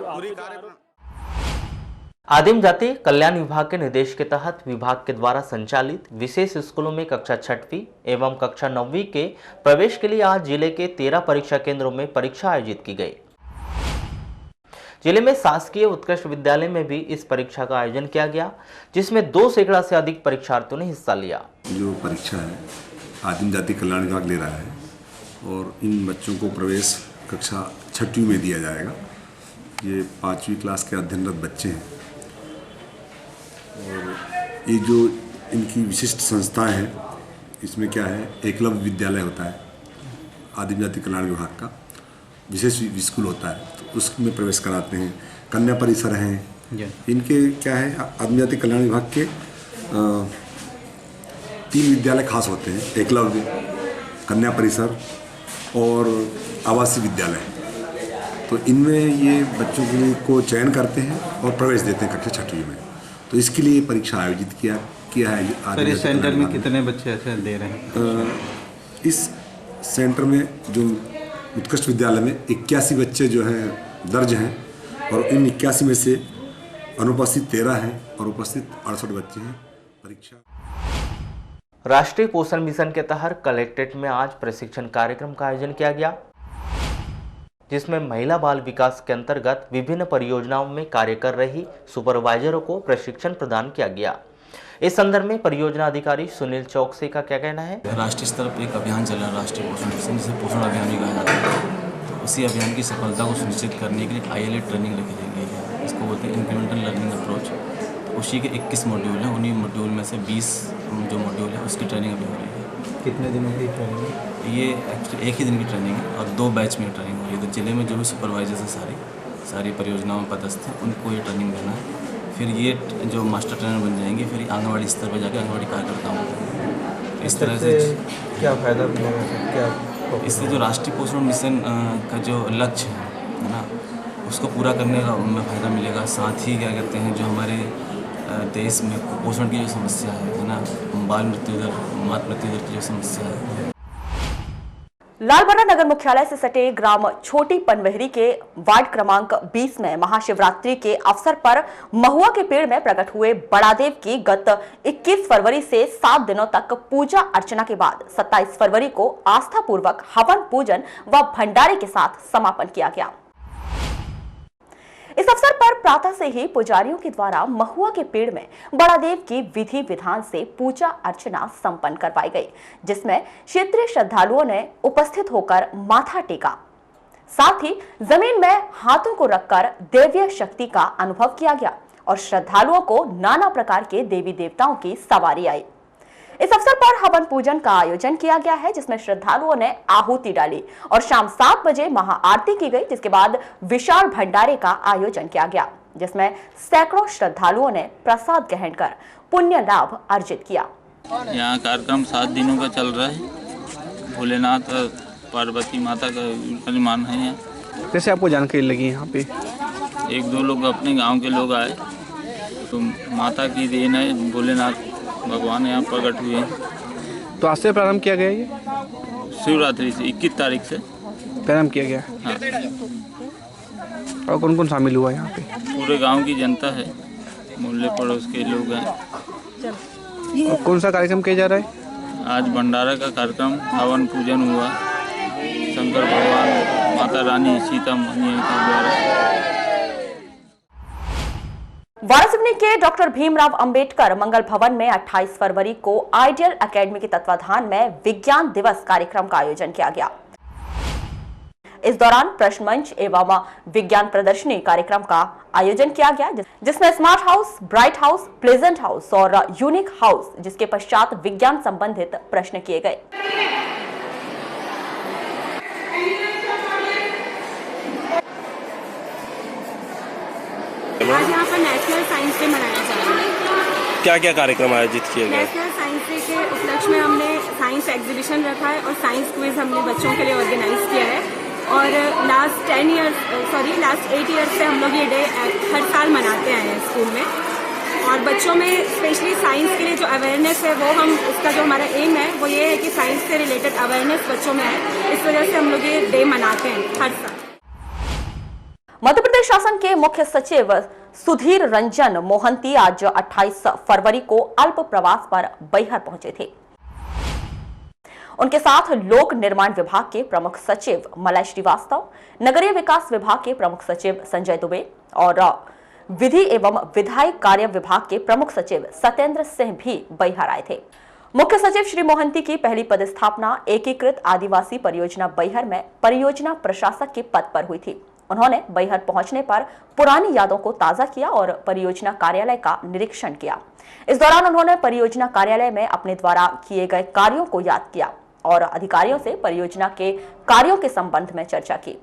S3: पूरी कार्य।
S2: आदिम जाति कल्याण विभाग के निर्देश के तहत विभाग के द्वारा संचालित विशेष स्कूलों में कक्षा 6वीं एवं कक्षा 9वीं के प्रवेश के लिए आज जिले के 13 परीक्षा केंद्रों में परीक्षा आयोजित की गई। जिले में शासकीय उत्कृष्ट विद्यालय में भी इस परीक्षा का आयोजन किया गया, जिसमें 2 सैकड़ा से अधिक परीक्षार्थियों ने हिस्सा लिया।
S16: जो परीक्षा है आदिम जाति कल्याण विभाग ले रहा है और इन बच्चों को प्रवेश कक्षा 6वीं में दिया जाएगा। ये 5वीं क्लास के अध्ययनरत बच्चे हैं और ये जो इनकी विशिष्ट संस्थाएं हैं, इसमें क्या है, एकलव्य विद्यालय होता है, आदिम जाति कल्याण विभाग का विशेष स्कूल होता है, तो उसमें प्रवेश कराते हैं। कन्या परिसर हैं, इनके क्या है, आदिम जाति कल्याण विभाग के 3 विद्यालय खास होते हैं, एकलव्य, कन्या परिसर और आवासीय विद्यालय। तो इनमें ये बच्चों के लिए को चयन करते हैं और प्रवेश देते हैं कक्षा 6वीं में। तो इसके लिए परीक्षा आयोजित किया है।
S9: सर, इस सेंटर में कितने बच्चे ऐसे दे रहे हैं?
S16: इस सेंटर में जो उत्कृष्ट विद्यालय में 81 बच्चे जो हैं दर्ज हैं और इन 81 में से अनुपस्थित 13 हैं और उपस्थित 68 बच्चे हैं। परीक्षा
S2: राष्ट्रीय पोषण मिशन के तहत कलेक्ट्रेट में आज प्रशिक्षण कार्यक्रम का आयोजन किया गया, जिसमें महिला बाल विकास के अंतर्गत विभिन्न परियोजनाओं में कार्य कर रही सुपरवाइजरों को प्रशिक्षण प्रदान किया गया। इस संदर्भ में परियोजना अधिकारी सुनील चौकसी का क्या कहना है?
S17: राष्ट्रीय स्तर पर एक अभियान चल रहा है, राष्ट्रीय पोषण मिशन, जिसे पोषण अभियान भी कहा जाता है। तो उसी अभियान की सफलता को सुनिश्चित करने के लिए ILA ट्रेनिंग रखी गई है। इसको बोलते हैं इंक्रीमेंटल लर्निंग अप्रोच। तो उसी के 21 मॉड्यूल हैं, उन्हीं मॉड्यूल में से 20 जो मॉड्यूल है उसकी ट्रेनिंग अभी हो रही है।
S9: कितने दिनों की ट्रेनिंग है?
S17: ये एक्चुअली 1 ही दिन की ट्रेनिंग है और 2 बैच में ट्रेनिंग हो रही है। तो जिले में जो भी सुपरवाइजर्स हैं सारी परियोजनाओं में पदस्थ हैं, उनको ये ट्रेनिंग देना है। फिर ये जो मास्टर ट्रेनर बन जाएंगे, फिर आंगनवाड़ी स्तर पर जाकर आंगनवाड़ी कार्यकर्ताओं को इस तरह से
S9: क्या फ़ायदा मिलेगा? क्या
S17: इससे जो राष्ट्रीय पोषण मिशन का जो लक्ष्य है ना, उसको पूरा करने का उनमें फ़ायदा मिलेगा। साथ ही क्या कहते हैं, जो हमारे देश में कुपोषण की जो समस्या है ना, बाल मृत्यु दर, मातृ मृत्यु दर की जो समस्या है।
S1: लालबर्रा नगर मुख्यालय से सटे ग्राम छोटी पनवहरी के वार्ड क्रमांक 20 में महाशिवरात्रि के अवसर पर महुआ के पेड़ में प्रकट हुए बड़ादेव की गत 21 फरवरी से 7 दिनों तक पूजा अर्चना के बाद 27 फरवरी को आस्थापूर्वक हवन पूजन व भंडारे के साथ समापन किया गया। इस अवसर पर प्रातः से ही पुजारियों के द्वारा महुआ के पेड़ में बड़ादेव की विधि विधान से पूजा अर्चना संपन्न करवाई गई, जिसमें क्षेत्रीय श्रद्धालुओं ने उपस्थित होकर माथा टेका। साथ ही जमीन में हाथों को रखकर दैवीय शक्ति का अनुभव किया गया और श्रद्धालुओं को नाना प्रकार के देवी देवताओं की सवारी आई। इस अवसर पर हवन पूजन का आयोजन किया गया है, जिसमें श्रद्धालुओं ने आहुति डाली और शाम 7 बजे महाआरती की गई, जिसके बाद विशाल भंडारे का आयोजन किया गया, जिसमें सैकड़ों श्रद्धालुओं ने प्रसाद ग्रहण कर पुण्य लाभ अर्जित किया।
S18: यहाँ कार्यक्रम 7 दिनों का चल रहा है। भोलेनाथ पार्वती माता का निर्माण है यहाँ।
S13: कैसे आपको जानकारी लगी यहाँ पे?
S18: 1-2 लोग अपने गांव के लोग आए, तो माता की देन है, भोलेनाथ भगवान यहाँ प्रकट हुए हैं।
S13: तो आज से प्रारंभ किया गया ये?
S18: शिवरात्रि से 21 तारीख से
S13: प्रारंभ किया गया।
S18: हाँ।
S13: और कौन कौन शामिल हुआ यहाँ पे?
S18: पूरे गांव की जनता है, मोहल्ले पड़ोस के लोग हैं।
S13: और कौन सा कार्यक्रम किया जा रहा है?
S18: आज भंडारा का कार्यक्रम, हवन पूजन हुआ, शंकर भगवान, माता रानी सीता मैया के द्वारा।
S1: वाराणसी के डॉक्टर भीमराव अंबेडकर मंगल भवन में 28 फरवरी को आइडियल एकेडमी के तत्वाधान में विज्ञान दिवस कार्यक्रम का आयोजन किया गया। इस दौरान प्रश्न मंच एवं विज्ञान प्रदर्शनी कार्यक्रम का आयोजन किया गया, जिसमें smart house, bright house, pleasant house और यूनिक हाउस, जिसके पश्चात विज्ञान संबंधित प्रश्न किए गए।
S19: आज यहाँ पर नेशनल साइंस डे मनाया जा रहा है।
S9: क्या क्या कार्यक्रम आयोजित किए गए?
S19: नेशनल साइंस डे के उपलक्ष्य में हमने साइंस साइंस एग्जीबिशन रखा है और साइंस क्विज हमने बच्चों के लिए ऑर्गेनाइज किया है। और लास्ट 8 ईयर्स से हम लोग ये डे हर साल मनाते आए हैं स्कूल में। और बच्चों में स्पेशली साइंस के लिए जो अवेयरनेस है वो इसका जो हमारा एम है वो ये है कि साइंस से रिलेटेड अवेयरनेस बच्चों में है। इस वजह से हम लोग ये डे मनाते हैं हर साल।
S1: मध्य प्रदेश शासन के मुख्य सचिव सुधीर रंजन मोहंती आज 28 फरवरी को अल्प प्रवास पर बैहर पहुंचे थे। उनके साथ लोक निर्माण विभाग के प्रमुख सचिव मलय श्रीवास्तव, नगरीय विकास विभाग के प्रमुख सचिव संजय दुबे और विधि एवं विधायी कार्य विभाग के प्रमुख सचिव सत्येंद्र सिंह भी बैहर आए थे। मुख्य सचिव श्री मोहंती की पहली पदस्थापना एकीकृत आदिवासी परियोजना बैहर में परियोजना प्रशासक के पद पर हुई थी। उन्होंने बैहर पहुंचने पर पुरानी यादों को ताजा किया और परियोजना कार्यालय का निरीक्षण किया। इस दौरान उन्होंने परियोजना कार्यालय में अपने द्वारा किए गए कार्यों को याद किया और अधिकारियों से परियोजना के कार्यों के संबंध में चर्चा की।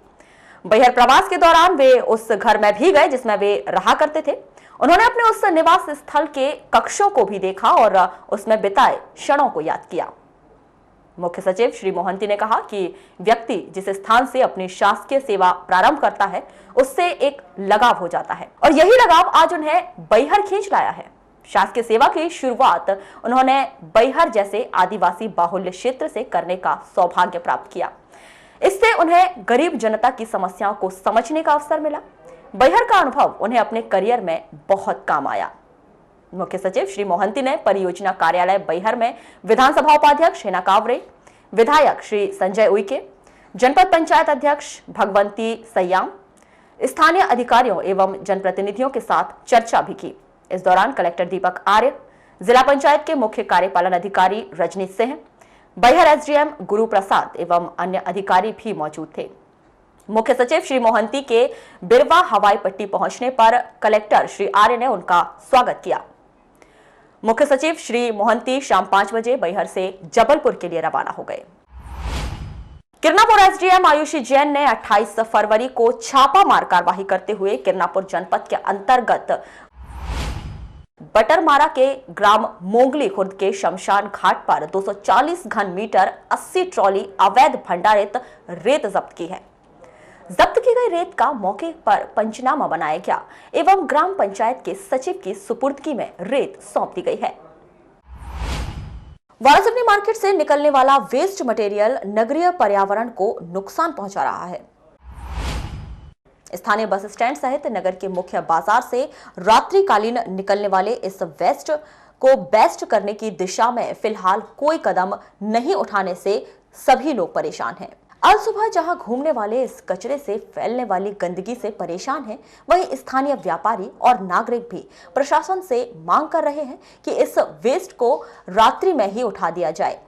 S1: बैहर प्रवास के दौरान वे उस घर में भी गए जिसमें वे रहा करते थे। उन्होंने अपने उस निवास स्थल के कक्षों को भी देखा और उसमें बिताए क्षणों को याद किया। मुख्य सचिव श्री मोहंती ने कहा कि व्यक्ति जिस स्थान से अपनी शासकीय सेवा प्रारंभ करता है उससे एक लगाव हो जाता है और यही लगाव आज उन्हें बैहर खींच लाया है। शासकीय सेवा की शुरुआत उन्होंने बैहर जैसे आदिवासी बाहुल्य क्षेत्र से करने का सौभाग्य प्राप्त किया। इससे उन्हें गरीब जनता की समस्याओं को समझने का अवसर मिला। बैहर का अनुभव उन्हें अपने करियर में बहुत काम आया। मुख्य सचिव श्री मोहंती ने परियोजना कार्यालय बैहर में विधानसभा उपाध्यक्ष हिना कावरे, विधायक श्री संजय उइके, जनपद पंचायत अध्यक्ष भगवंती सयाम, स्थानीय अधिकारियों एवं जनप्रतिनिधियों के साथ चर्चा भी की। इस दौरान कलेक्टर दीपक आर्य, जिला पंचायत के मुख्य कार्यपालन अधिकारी रजनी सिंह, बैहर एसडीएम गुरु प्रसाद एवं अन्य अधिकारी भी मौजूद थे। मुख्य सचिव श्री मोहंती के बिरवा हवाई पट्टी पहुंचने पर कलेक्टर श्री आर्य ने उनका स्वागत किया। मुख्य सचिव श्री मोहंती शाम 5 बजे बैहर से जबलपुर के लिए रवाना हो गए। किरनापुर एसडीएम आयुषी जैन ने 28 फरवरी को छापामार कार्रवाई करते हुए किरनापुर जनपद के अंतर्गत बटरमारा के ग्राम मोंगली खुर्द के शमशान घाट पर 240 घन मीटर 80 ट्रॉली अवैध भंडारित रेत जब्त की है। जब्त की गई रेत का मौके पर पंचनामा बनाया गया एवं ग्राम पंचायत के सचिव की सुपुर्दगी में रेत सौंप दी गई है। वारासिवनी मार्केट से निकलने वाला वेस्ट मटेरियल नगरीय पर्यावरण को नुकसान पहुंचा रहा है। स्थानीय बस स्टैंड सहित नगर के मुख्य बाजार से रात्रिकालीन निकलने वाले इस वेस्ट को बेस्ट करने की दिशा में फिलहाल कोई कदम नहीं उठाने से सभी लोग परेशान हैं। आज सुबह जहां घूमने वाले इस कचरे से फैलने वाली गंदगी से परेशान हैं, वहीं स्थानीय व्यापारी और नागरिक भी प्रशासन से मांग कर रहे हैं कि इस वेस्ट को रात्रि में ही उठा दिया जाए।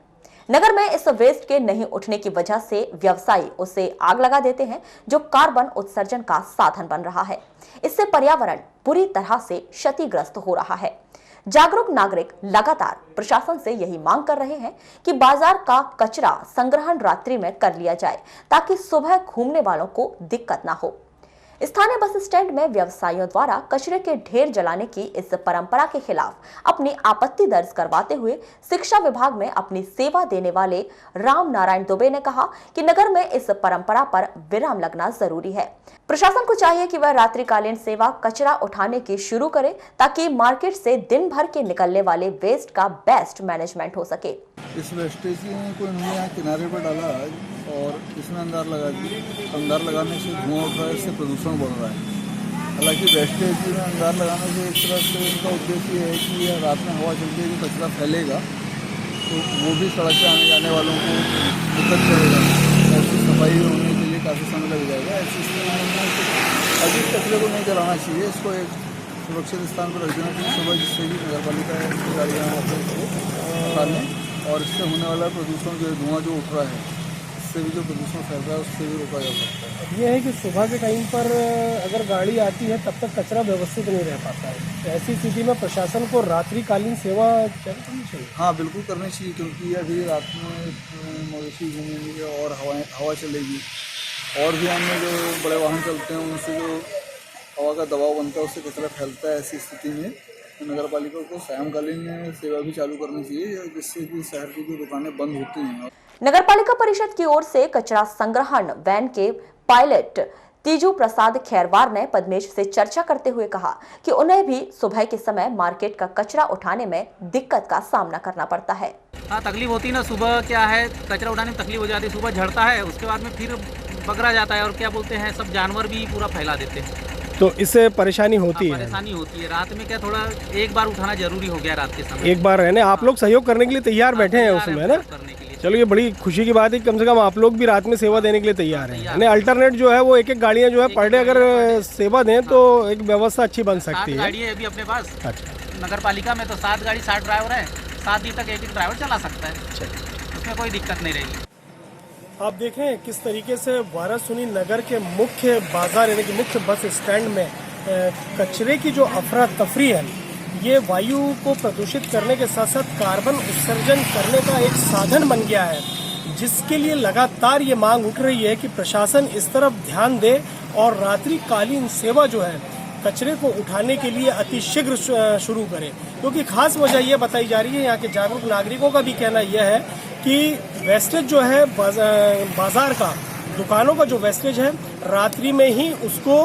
S1: नगर में इस वेस्ट के नहीं उठने की वजह से व्यवसायी उसे आग लगा देते हैं, जो कार्बन उत्सर्जन का साधन बन रहा है। इससे पर्यावरण बुरी तरह से क्षतिग्रस्त हो रहा है। जागरूक नागरिक लगातार प्रशासन से यही मांग कर रहे हैं कि बाजार का कचरा संग्रहण रात्रि में कर लिया जाए ताकि सुबह घूमने वालों को दिक्कत ना हो। स्थानीय बस स्टैंड में व्यवसायियों द्वारा कचरे के ढेर जलाने की इस परंपरा के खिलाफ अपनी आपत्ति दर्ज करवाते हुए शिक्षा विभाग में अपनी सेवा देने वाले राम नारायण दुबे ने कहा कि नगर में इस परंपरा पर विराम लगना जरूरी है। प्रशासन को चाहिए कि वह रात्रिकालीन सेवा कचरा उठाने की शुरू करे ताकि मार्केट से दिन भर के निकलने वाले वेस्ट का बेस्ट मैनेजमेंट हो सके।
S5: इस वेस्टेज को इन्होंने यहाँ किनारे पर डाला और इसमें अंगार लगा दिया। अंगार लगाने से धुआं उठ रहा है, इससे प्रदूषण बढ़ रहा है। हालांकि वेस्टेज में अंगार लगाने से एक तरह से इनका उद्देश्य है कि रात में हवा चलती है, जो कचरा फैलेगा तो वो भी सड़क से आने जाने वालों को दिक्कत करेगा। ऐसी सफाई होने के लिए काफ़ी समय लग जाएगा। ऐसी स्थिति में अधिक कचरे को नहीं जलाना चाहिए, इसको एक सुरक्षित स्थान पर रख देना चाहिए सुबह, जिससे भी नगर पालिका की गाड़ियाँ डालें और इससे होने वाला प्रदूषण जो है, धुआं जो उठ रहा है, इससे भी जो प्रदूषण फैल रहा है उससे भी रोका जा सकता है।
S8: ये है कि सुबह के टाइम पर अगर गाड़ी आती है तब तक कचरा व्यवस्थित नहीं रह पाता है। तो ऐसी स्थिति में प्रशासन को रात्रिकालीन सेवा करनी चाहिए।
S5: हाँ, बिल्कुल करनी चाहिए, क्योंकि अभी रात में मवेशी घूमेंगे और हवा चलेगी और भी अन्य जो बड़े वाहन चलते हैं उनसे जो हवा का दबाव बनता है उससे कचरा फैलता है। ऐसी स्थिति में
S20: नगर पालिका को सायंकालीन सेवा भी चालू करनी चाहिए, जिससे कि शहर की जो दुकानें बंद होती हैं।
S1: नगर पालिका परिषद की ओर से कचरा संग्रहण वैन के पायलट तीजू प्रसाद खैरवार ने पद्मेश से चर्चा करते हुए कहा कि उन्हें भी सुबह के समय मार्केट का कचरा उठाने में दिक्कत का सामना करना पड़ता है।
S21: हाँ, तकलीफ होती है ना, सुबह क्या है कचरा उठाने में तकलीफ हो जाती है, सुबह झड़ता है, उसके बाद में फिर बगरा जाता है और क्या बोलते हैं सब जानवर भी पूरा फैला देते हैं,
S22: तो इससे परेशानी होती है।
S21: परेशानी होती है। रात में क्या थोड़ा एक बार उठाना जरूरी हो गया रात के समय,
S22: एक बार है ना, आप लोग सहयोग करने के लिए तैयार बैठे हैं उसमें ना, चलो ये बड़ी खुशी की बात है, कम से कम आप लोग भी रात में सेवा देने के लिए तैयार हैं। अल्टरनेट जो है वो एक गाड़ियाँ जो है पर डे अगर सेवा दें तो एक व्यवस्था अच्छी बन सकती है।
S21: गाड़ी है अभी अपने पास।
S22: अच्छा,
S21: नगर पालिका में तो 7 गाड़ी 60 ड्राइवर है, 7 दिन तक एक ड्राइवर चला सकता है, उसमें कोई दिक्कत नहीं रहेगी।
S22: आप देखें किस तरीके से वारासुनी नगर के मुख्य बाजार यानी कि मुख्य बस स्टैंड में कचरे की जो अफरा तफरी है, ये वायु को प्रदूषित करने के साथ साथ कार्बन उत्सर्जन करने का एक साधन बन गया है, जिसके लिए लगातार ये मांग उठ रही है कि प्रशासन इस तरफ ध्यान दे और रात्रिकालीन सेवा जो है कचरे को उठाने के लिए अतिशीघ्र शुरू करे। क्योंकि खास वजह यह बताई जा रही है, यहाँ के जागरूक नागरिकों का भी कहना यह है कि वेस्टेज जो है बाजार का, दुकानों का जो वेस्टेज है, रात्रि में ही उसको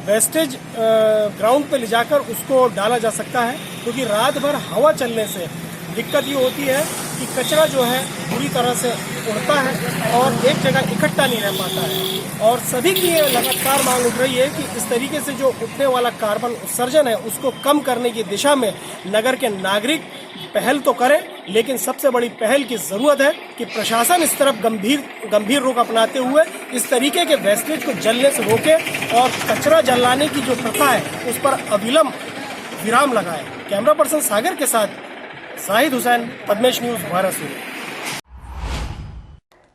S22: वेस्टेज ग्राउंड पे ले जाकर उसको डाला जा सकता है। क्योंकि रात भर हवा चलने से दिक्कत ये होती है कि कचरा जो है बुरी तरह से उड़ता है और एक जगह इकट्ठा नहीं रह पाता है। और सभी की ये लगातार मांग उठ रही है कि इस तरीके से जो उठने वाला कार्बन उत्सर्जन है उसको कम करने की दिशा में नगर के नागरिक पहल तो करें, लेकिन सबसे बड़ी पहल की ज़रूरत है कि प्रशासन इस तरफ गंभीर रुख अपनाते हुए इस तरीके के वेस्टेज को जलने से रोके और कचरा जलाने की जो प्रथा है उस पर अविलंब विराम लगाए। कैमरा पर्सन सागर के साथ शाहिद हुसैन, पद्मेश न्यूज़, वाराणसी।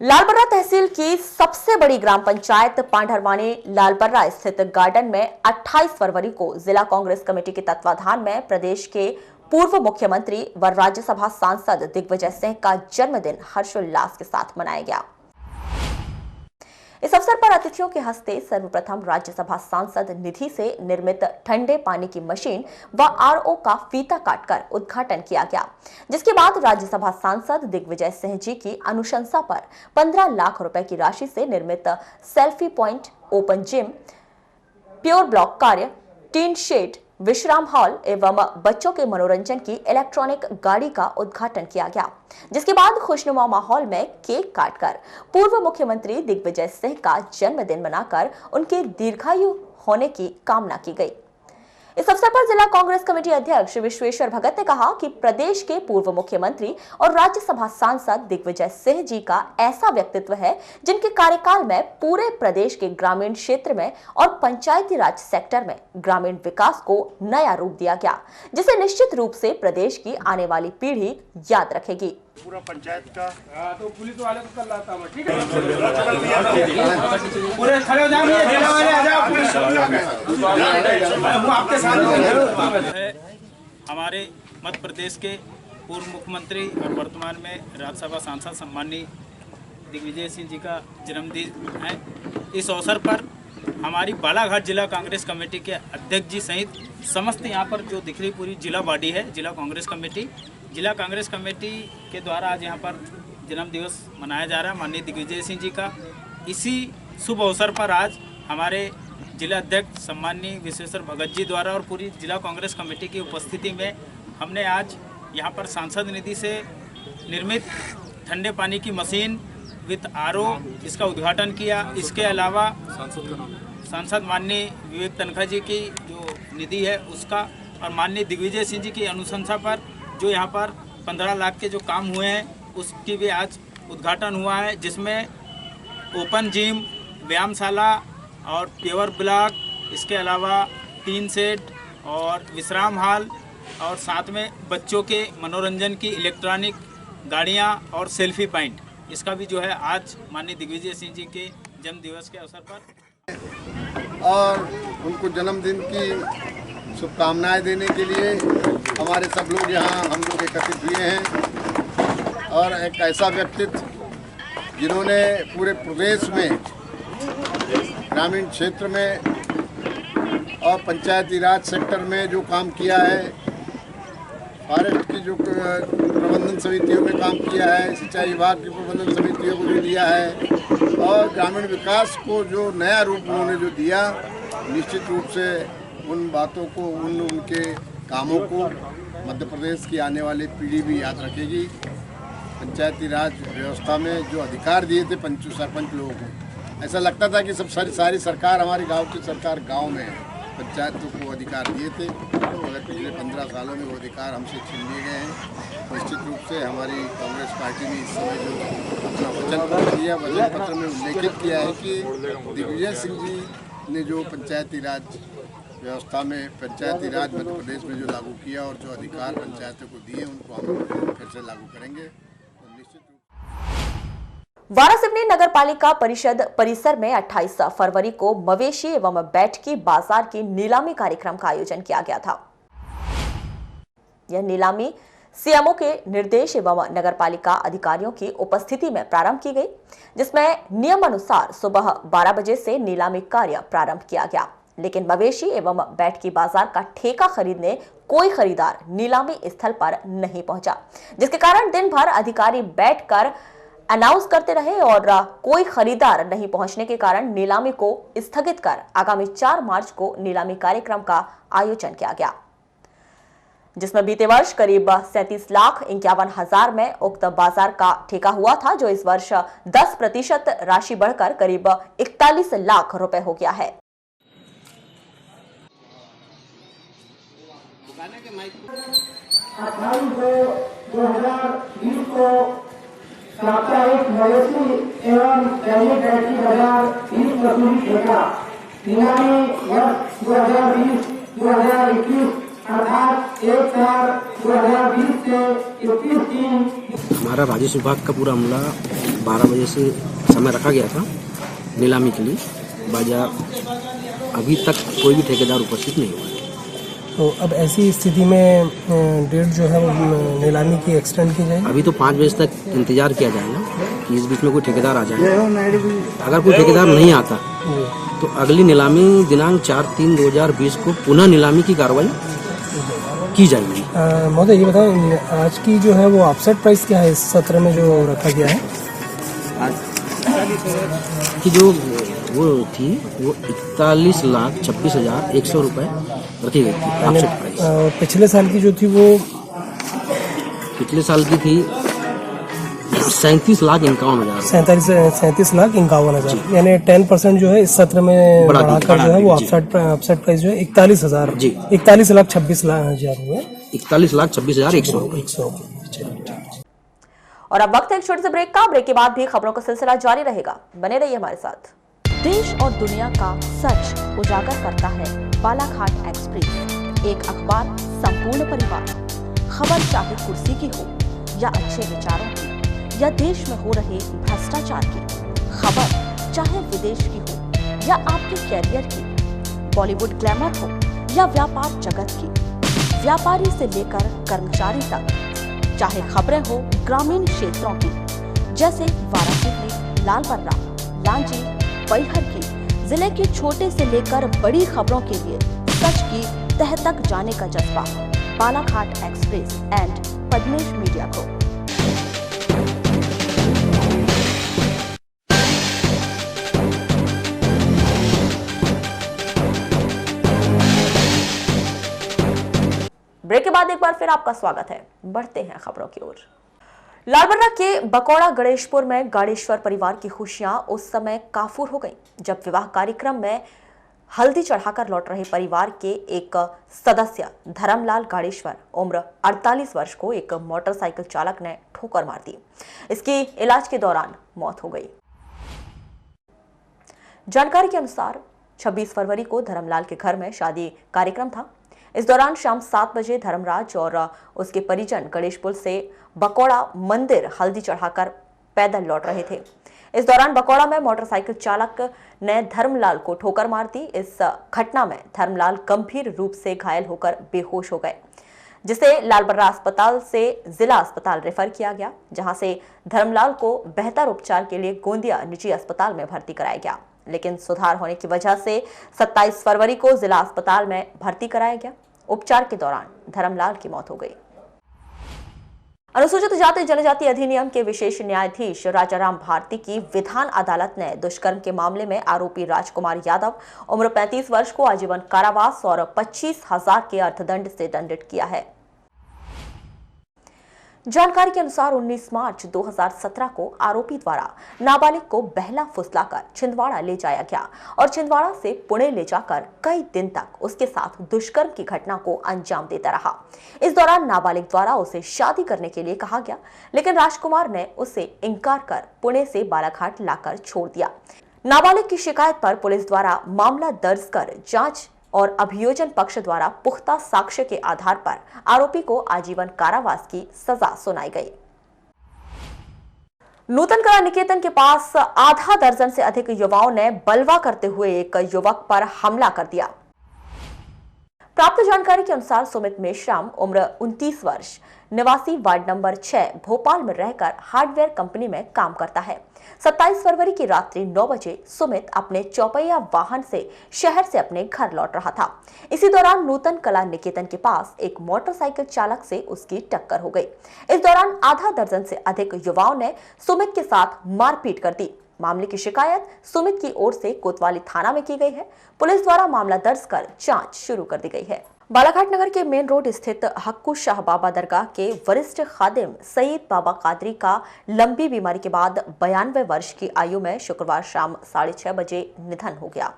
S1: लालबर्रा तहसील की सबसे बड़ी ग्राम पंचायत पांढरवानी लालबर्रा स्थित गार्डन में 28 फरवरी को जिला कांग्रेस कमेटी के तत्वाधान में प्रदेश के पूर्व मुख्यमंत्री व राज्यसभा सांसद दिग्विजय सिंह का जन्मदिन हर्षोल्लास के साथ मनाया गया। इस अवसर पर अतिथियों के हस्ते सर्वप्रथम राज्यसभा सांसद निधि से निर्मित ठंडे पानी की मशीन व आरओ का फीता काटकर उद्घाटन किया गया, जिसके बाद राज्यसभा सांसद दिग्विजय सिंह जी की अनुशंसा पर 15 लाख रुपए की राशि से निर्मित selfie point, open gym, pure block कार्य, टीन शेड, विश्राम हॉल एवं बच्चों के मनोरंजन की इलेक्ट्रॉनिक गाड़ी का उद्घाटन किया गया, जिसके बाद खुशनुमा माहौल में केक काटकर पूर्व मुख्यमंत्री दिग्विजय सिंह का जन्मदिन मनाकर उनके दीर्घायु होने की कामना की गई। इस अवसर पर जिला कांग्रेस कमेटी अध्यक्ष विश्वेश्वर भगत ने कहा कि प्रदेश के पूर्व मुख्यमंत्री और राज्यसभा सांसद दिग्विजय सिंह जी का ऐसा व्यक्तित्व है जिनके कार्यकाल में पूरे प्रदेश के ग्रामीण क्षेत्र में और पंचायती राज सेक्टर में ग्रामीण विकास को नया रूप दिया गया, जिसे निश्चित रूप से प्रदेश की आने वाली पीढ़ी याद रखेगी।
S3: पूरा पंचायत का
S22: तो पुलिस वाले को कल लाता हूं, ठीक है, पूरे खड़े हो जाओ, ये जिला वाले आ जाओ, पुलिस वो आपके साथ
S23: है। हमारे मध्य प्रदेश के पूर्व मुख्यमंत्री और वर्तमान में राज्यसभा सांसद सम्माननीय दिग्विजय सिंह जी का जन्मदिन है। इस अवसर पर हमारी बालाघाट जिला कांग्रेस कमेटी के अध्यक्ष जी सहित समस्त यहाँ पर जो दिख रही पूरी जिला बॉडी है, जिला कांग्रेस कमेटी के द्वारा आज यहाँ पर जन्म दिवस मनाया जा रहा है माननीय दिग्विजय सिंह जी का। इसी शुभ अवसर पर आज हमारे जिला अध्यक्ष सम्माननीय विश्वेश्वर भगत जी द्वारा और पूरी जिला कांग्रेस कमेटी की उपस्थिति में हमने आज यहाँ पर सांसद निधि से निर्मित ठंडे पानी की मशीन विद आरओ इसका उद्घाटन किया। इसके अलावा सांसद माननीय विवेक तनखा जी की जो निधि है उसका और माननीय दिग्विजय सिंह जी की अनुशंसा पर जो यहाँ पर 15 लाख के जो काम हुए हैं उसकी भी आज उद्घाटन हुआ है, जिसमें ओपन जिम, व्यायामशाला और प्योर ब्लॉक, इसके अलावा टीन सेट और विश्राम हॉल और साथ में बच्चों के मनोरंजन की इलेक्ट्रॉनिक गाड़ियाँ और सेल्फी पॉइंट, इसका भी जो है आज माननीय दिग्विजय सिंह जी के जन्म दिवस के अवसर पर
S3: और उनको जन्मदिन की शुभकामनाएं देने के लिए हमारे सब लोग यहाँ हम लोग एकत्रित हुए हैं। और एक ऐसा व्यक्तित्व जिन्होंने पूरे प्रदेश में ग्रामीण क्षेत्र में पंचायती राज सेक्टर में जो काम किया है, फॉरेस्ट की जो प्रबंधन समितियों में काम किया है, सिंचाई विभाग की प्रबंधन समितियों को जो दिया है और ग्रामीण विकास को जो नया रूप उन्होंने जो दिया, निश्चित रूप से उन बातों को उनके कामों को मध्य प्रदेश की आने वाली पीढ़ी भी याद रखेगी। पंचायती राज व्यवस्था में जो अधिकार दिए थे पंच सरपंच लोगों को, ऐसा लगता था कि सब सारी सरकार हमारे गांव की सरकार गांव में है। पंचायतों को अधिकार दिए थे, तो अगर पिछले 15 सालों में वो अधिकार हमसे छीन लिए गए हैं। निश्चित रूप से हमारी कांग्रेस पार्टी ने इस समय जो अपना वचन पत्र दिया, वचन पत्र में उल्लेखित किया है कि दिग्विजय सिंह जी ने जो पंचायती राज व्यवस्था में पंचायती राज मध्य प्रदेश में जो लागू किया और जो अधिकार पंचायतों को दिए, उनको हम फिर से लागू करेंगे।
S1: वारासिवनी नगर पालिका परिषद परिसर में 28 फरवरी को मवेशी एवं बैठकी बाजार की नीलामी कार्यक्रम का आयोजन किया गया था। यह नीलामी सीएमओ के निर्देश एवं नगर पालिका अधिकारियों की उपस्थिति में प्रारंभ की गई, जिसमें नियम अनुसार सुबह 12 बजे से नीलामी कार्य प्रारंभ किया गया, लेकिन मवेशी एवं बैठकी बाजार का ठेका खरीदने कोई खरीदार नीलामी स्थल पर नहीं पहुंचा, जिसके कारण दिन भर अधिकारी बैठकर अनाउंस करते रहे और कोई खरीदार नहीं पहुंचने के कारण नीलामी को स्थगित कर आगामी 4 मार्च को नीलामी कार्यक्रम का आयोजन किया गया, जिसमें बीते वर्ष करीब 37,51,000 में उक्त बाजार का ठेका हुआ था, जो इस वर्ष 10% राशि बढ़कर करीब 41 लाख रुपए हो गया है।
S6: साप्ताहिक मवेशी एवं दैनिक बैठकी बाजार फीस वसूली ठेका नीलामी वर्ष 2020-2021 अर्थात 1/4/2020 से 21/3।
S7: हमारा राजस्व विभाग का पूरा अमला 12 बजे से समय रखा गया था नीलामी के लिए। बाजार अभी तक कोई भी ठेकेदार उपस्थित नहीं हुआ।
S22: तो अब ऐसी स्थिति में डेट जो है वो नीलामी की एक्सटेंड की जाएगी।
S7: अभी तो 5 बजे तक इंतजार किया जाएगा कि इस बीच में कोई ठेकेदार आ जाए। अगर कोई ठेकेदार नहीं आता तो अगली नीलामी दिनांक 4/3/2020 को पुनः नीलामी की कार्रवाई की जाएगी।
S22: महोदय ये बताओ, आज की जो है वो ऑफसेट प्राइस क्या है इस सत्र में जो रखा गया है?
S7: कि जो वो थी वो 41,26,100 रुपए रखी गई थी ऑफसेट प्राइस।
S22: पिछले साल की जो थी वो
S7: पिछले साल की थी 37,51,000।
S22: 37,51,000 यानी 10% जो है इस सत्र में बढ़ाकर जो है वो ऑफसेट प्राइस जो है 41,000
S7: जी
S22: 41,26,000 हुए
S7: 41,26,100।
S1: और अब वक्त है एक छोटे से ब्रेक का। ब्रेक के बाद भी खबरों का सिलसिला जारी रहेगा, बने रहिए हमारे साथ। देश और दुनिया का सच उजागर करता है बालाघाट एक्सप्रेस, एक अखबार संपूर्ण परिवार। खबर चाहे कुर्सी की हो या अच्छे विचारों की या देश में हो रहे भ्रष्टाचार की, खबर चाहे विदेश की हो या आपके कैरियर की, बॉलीवुड ग्लैमर हो या व्यापार जगत की, व्यापारी से लेकर कर्मचारी तक, चाहे खबरें हो ग्रामीण क्षेत्रों की जैसे वारासिवनी, लालबर्रा, लांजी, बैहर की, जिले के छोटे से लेकर बड़ी खबरों के लिए सच की तह तक जाने का जज्बा। Balaghat express and Padmesh media को। ब्रेक के बाद एक बार फिर आपका स्वागत है। बढ़ते हैं खबरों की ओर। लालबर्रा के बकौड़ा गणेशपुर में गाड़ेश्वर परिवार की खुशियां उस समय काफूर हो गईं जब विवाह कार्यक्रम में हल्दी चढ़ाकर लौट रहे परिवार के एक सदस्य धर्मलाल गाड़ेश्वर उम्र 48 वर्ष को एक मोटरसाइकिल चालक ने ठोकर मार दी। इसकी इलाज के दौरान मौत हो गई। जानकारी के अनुसार 26 फरवरी को धर्मलाल के घर में शादी कार्यक्रम था। इस दौरान शाम 7 बजे धर्मराज और उसके परिजन गणेशपुर से बकौड़ा मंदिर हल्दी चढ़ाकर पैदल लौट रहे थे। इस दौरान बकौड़ा में मोटरसाइकिल चालक ने धर्मलाल को ठोकर मार दी। इस घटना में धर्मलाल गंभीर रूप से घायल होकर बेहोश हो गए, जिसे लालबर्रा अस्पताल से जिला अस्पताल रेफर किया गया, जहां से धर्मलाल को बेहतर उपचार के लिए गोंदिया निजी अस्पताल में भर्ती कराया गया। लेकिन सुधार होने की वजह से 27 फरवरी को जिला अस्पताल में भर्ती कराया गया। उपचार के दौरान धर्मलाल की मौत हो गई। अनुसूचित जाति जनजाति अधिनियम के विशेष न्यायाधीश राजाराम भारती की विधान अदालत ने दुष्कर्म के मामले में आरोपी राजकुमार यादव उम्र 35 वर्ष को आजीवन कारावास और 25,000 के अर्थदंड से दंडित किया है। जानकारी के अनुसार 19 मार्च 2017 को आरोपी द्वारा नाबालिग को बहला फुसलाकर छिंदवाड़ा ले जाया गया और छिंदवाड़ा से पुणे ले जाकर कई दिन तक उसके साथ दुष्कर्म की घटना को अंजाम देता रहा। इस दौरान नाबालिग द्वारा उसे शादी करने के लिए कहा गया, लेकिन राजकुमार ने उसे इनकार कर पुणे से बालाघाट लाकर छोड़ दिया। नाबालिग की शिकायत पर पुलिस द्वारा मामला दर्ज कर जांच और अभियोजन पक्ष द्वारा पुख्ता साक्ष्य के आधार पर आरोपी को आजीवन कारावास की सजा सुनाई गई। नूतन कला निकेतन के पास आधा दर्जन से अधिक युवाओं ने बलवा करते हुए एक युवक पर हमला कर दिया। प्राप्त जानकारी के अनुसार सुमित मेश्राम उम्र 29 वर्ष निवासी वार्ड नंबर 6 भोपाल में रहकर हार्डवेयर कंपनी में काम करता है। 27 फरवरी की रात्रि 9 बजे सुमित अपने चौपहिया वाहन से शहर से अपने घर लौट रहा था। इसी दौरान नूतन कला निकेतन के पास एक मोटरसाइकिल चालक से उसकी टक्कर हो गई। इस दौरान आधा दर्जन से अधिक युवाओं ने सुमित के साथ मारपीट कर दी। मामले की शिकायत सुमित की ओर से कोतवाली थाना में की गई है। पुलिस द्वारा मामला दर्ज कर जांच शुरू कर दी गई है। बालाघाट नगर के मेन रोड स्थित हक्कू शाह बाबा दरगाह के वरिष्ठ खादिम सईद बाबा कादरी का लंबी बीमारी के बाद 92 वर्ष की आयु में शुक्रवार शाम 6:30 बजे निधन हो गया,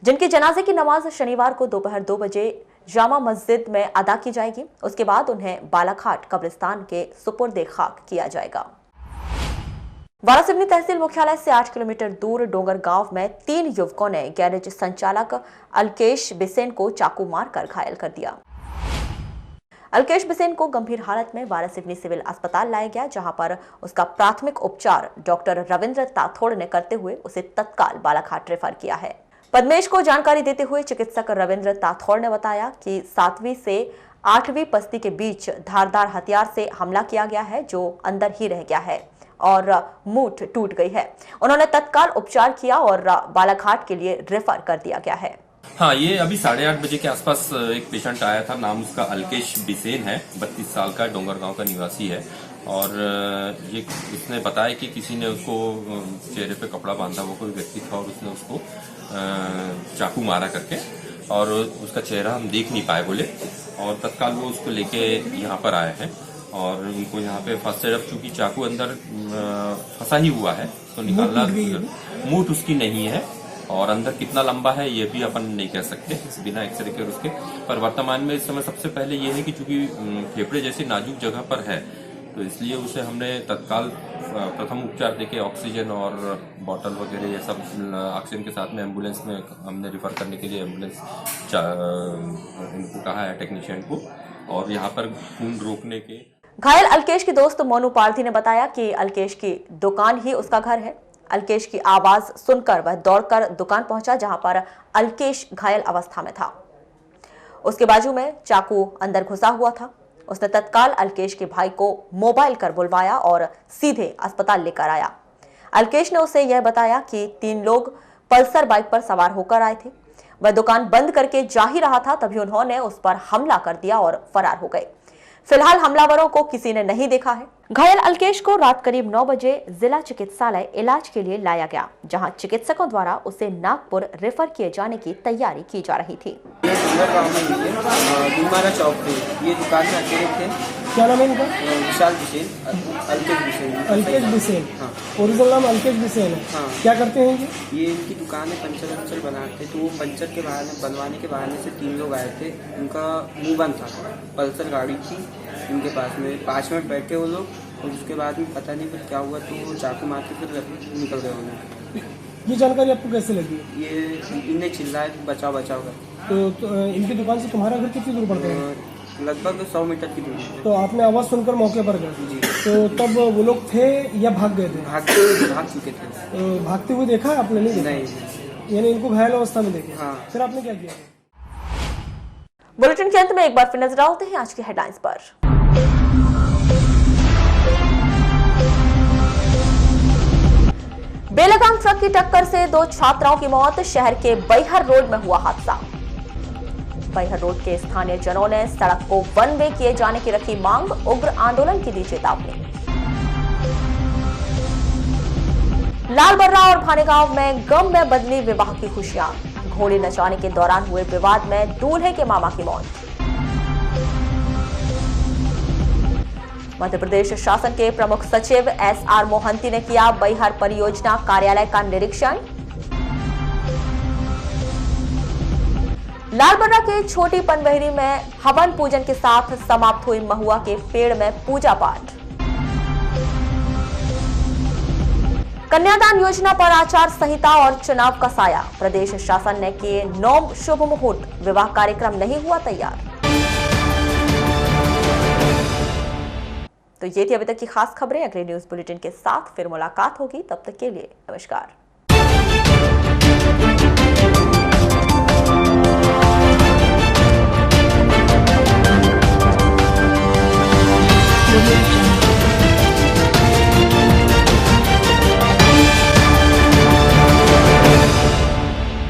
S1: जिनके जनाजे की नमाज शनिवार को दोपहर 2 बजे जामा मस्जिद में अदा की जाएगी। उसके बाद उन्हें बालाघाट कब्रिस्तान के सुपुर्द खाक किया जाएगा। वारासिवनी तहसील मुख्यालय से 8 किलोमीटर दूर डोंगर गांव में 3 युवकों ने गैरेज संचालक अलकेश बिसेन को चाकू मारकर घायल कर दिया। अलकेश बिसेन को गंभीर हालत में वारासिवनी सिविल अस्पताल लाया गया, जहां पर उसका प्राथमिक उपचार डॉक्टर रविंद्र ताथोड़ ने करते हुए उसे तत्काल बालाघाट रेफर किया है। पद्मेश को जानकारी देते हुए चिकित्सक रविंद्र ताथोड़ ने बताया कि 7वीं से 8वीं पस्ती के बीच धारदार हथियार से हमला किया गया है, जो अंदर ही रह गया है और मूठ टूट गई है। उन्होंने तत्काल उपचार किया और बालाघाट के लिए रेफर कर दिया गया है।
S10: हाँ, ये अभी 8:30 बजे के आसपास एक पेशेंट आया था। नाम उसका अलकेश बिसेन है, 32 साल का, डोंगर गांव का निवासी है। और ये इसने बताया कि किसी ने उसको चेहरे पे कपड़ा बांधा हुआ कोई व्यक्ति था और उसने उसको चाकू मारा करके, और उसका चेहरा हम देख नहीं पाए बोले, और तत्काल वो उसको लेके यहाँ पर आए हैं और उनको यहाँ पे फर्स्ट एड, चूंकि चाकू अंदर फंसा ही हुआ है तो निकालना, मूठ उसकी नहीं है और अंदर कितना लंबा है ये भी अपन नहीं कह सकते बिना एक्सरे के उसके। पर वर्तमान में इस समय सबसे पहले ये है कि चूंकि फेफड़े जैसी नाजुक जगह पर है तो इसलिए उसे हमने तत्काल प्रथम उपचार देके ऑक्सीजन और बॉटल वगैरह ये सब ऑक्सीजन के साथ में एम्बुलेंस में हमने रिफर करने के लिए एम्बुलेंस इनको कहा है टेक्नीशियन को, और यहाँ पर खून रोकने के।
S1: घायल अलकेश के दोस्त मोनू पारधी ने बताया कि अलकेश की दुकान ही उसका घर है। अलकेश की आवाज सुनकर वह दौड़कर दुकान पहुंचा, जहां पर अलकेश घायल अवस्था में था। उसके बाजू में चाकू अंदर घुसा हुआ था। उसने तत्काल अलकेश के भाई को मोबाइल कर बुलवाया और सीधे अस्पताल लेकर आया। अलकेश ने उसे यह बताया कि 3 लोग पल्सर बाइक पर सवार होकर आए थे। वह दुकान बंद करके जा ही रहा था, तभी उन्होंने उस पर हमला कर दिया और फरार हो गए। फिलहाल हमलावरों को किसी ने नहीं देखा है। घायल अलकेश को रात करीब 9 बजे जिला चिकित्सालय इलाज के लिए लाया गया, जहां चिकित्सकों द्वारा उसे नागपुर रेफर किए जाने की तैयारी की जा रही थी।
S11: चौक पे ये दुकान में अकेले थे।
S22: क्या नाम है इनका?
S11: विशाल बिसेन, अलकेश बिसेन।
S22: अलकेश बिसेन, हाँ। ओरिजिनल नाम अलकेश बिसेन है। हाँ। क्या करते हैं
S11: ये इनकी दुकान है, पंचर बनाते। तो वो पंचर के बहाने बनवाने के बहाने से 3 लोग आए थे। उनका मुंह बंद था, पल्सर गाड़ी थी इनके पास में। 5 मिनट बैठे वो लोग और उसके बाद में पता नहीं फिर क्या हुआ, तो वो चाकू मार के फिर निकल गए उन्हें।
S22: ये जानकारी आपको कैसे लगी?
S11: ये इन्हें चिल्लाए बचाओ बचाओ कर।
S22: तो इनकी दुकान से तुम्हारा घर कितनी दूर पड़ता है?
S11: लगभग 100 मीटर की दूरी।
S22: तो आपने आवाज सुनकर मौके पर गए? जी। तो तब वो लोग थे या भाग गए थे?
S11: भाग चुके थे।
S22: तो भागते हुए देखा है आपने? नहीं देखा।
S11: नहीं।
S22: यानी इनको घायल अवस्था में देखे?
S11: हाँ।
S22: फिर आपने क्या किया?
S1: बुलेटिन के अंत में एक बार फिर नजर डालते हैं आज की हेडलाइंस पर। बेलगाम ट्रक की टक्कर से 2 छात्राओं की मौत, शहर के बैहर रोड में हुआ हादसा। बैहर रोड के स्थानीय जनों ने सड़क को वन वे किए जाने की रखी मांग, उग्र आंदोलन की दी चेतावनी। लालबर्रा और भानेगांव में गम में बदली विवाह की खुशियां, घोड़ी नचाने के दौरान हुए विवाद में दूल्हे के मामा की मौत। मध्य प्रदेश शासन के प्रमुख सचिव SR मोहंती ने किया बैहर परियोजना कार्यालय का निरीक्षण। लालबर्रा के छोटी पनबहरी में हवन पूजन के साथ समाप्त हुई महुआ के पेड़ में पूजा पाठ। कन्यादान योजना पर आचार संहिता और चुनाव का साया, प्रदेश शासन ने किए 9 शुभ मुहूर्त, विवाह कार्यक्रम नहीं हुआ तैयार। तो ये थी अभी तक की खास खबरें। अगले न्यूज बुलेटिन के साथ फिर मुलाकात होगी, तब तक के लिए नमस्कार।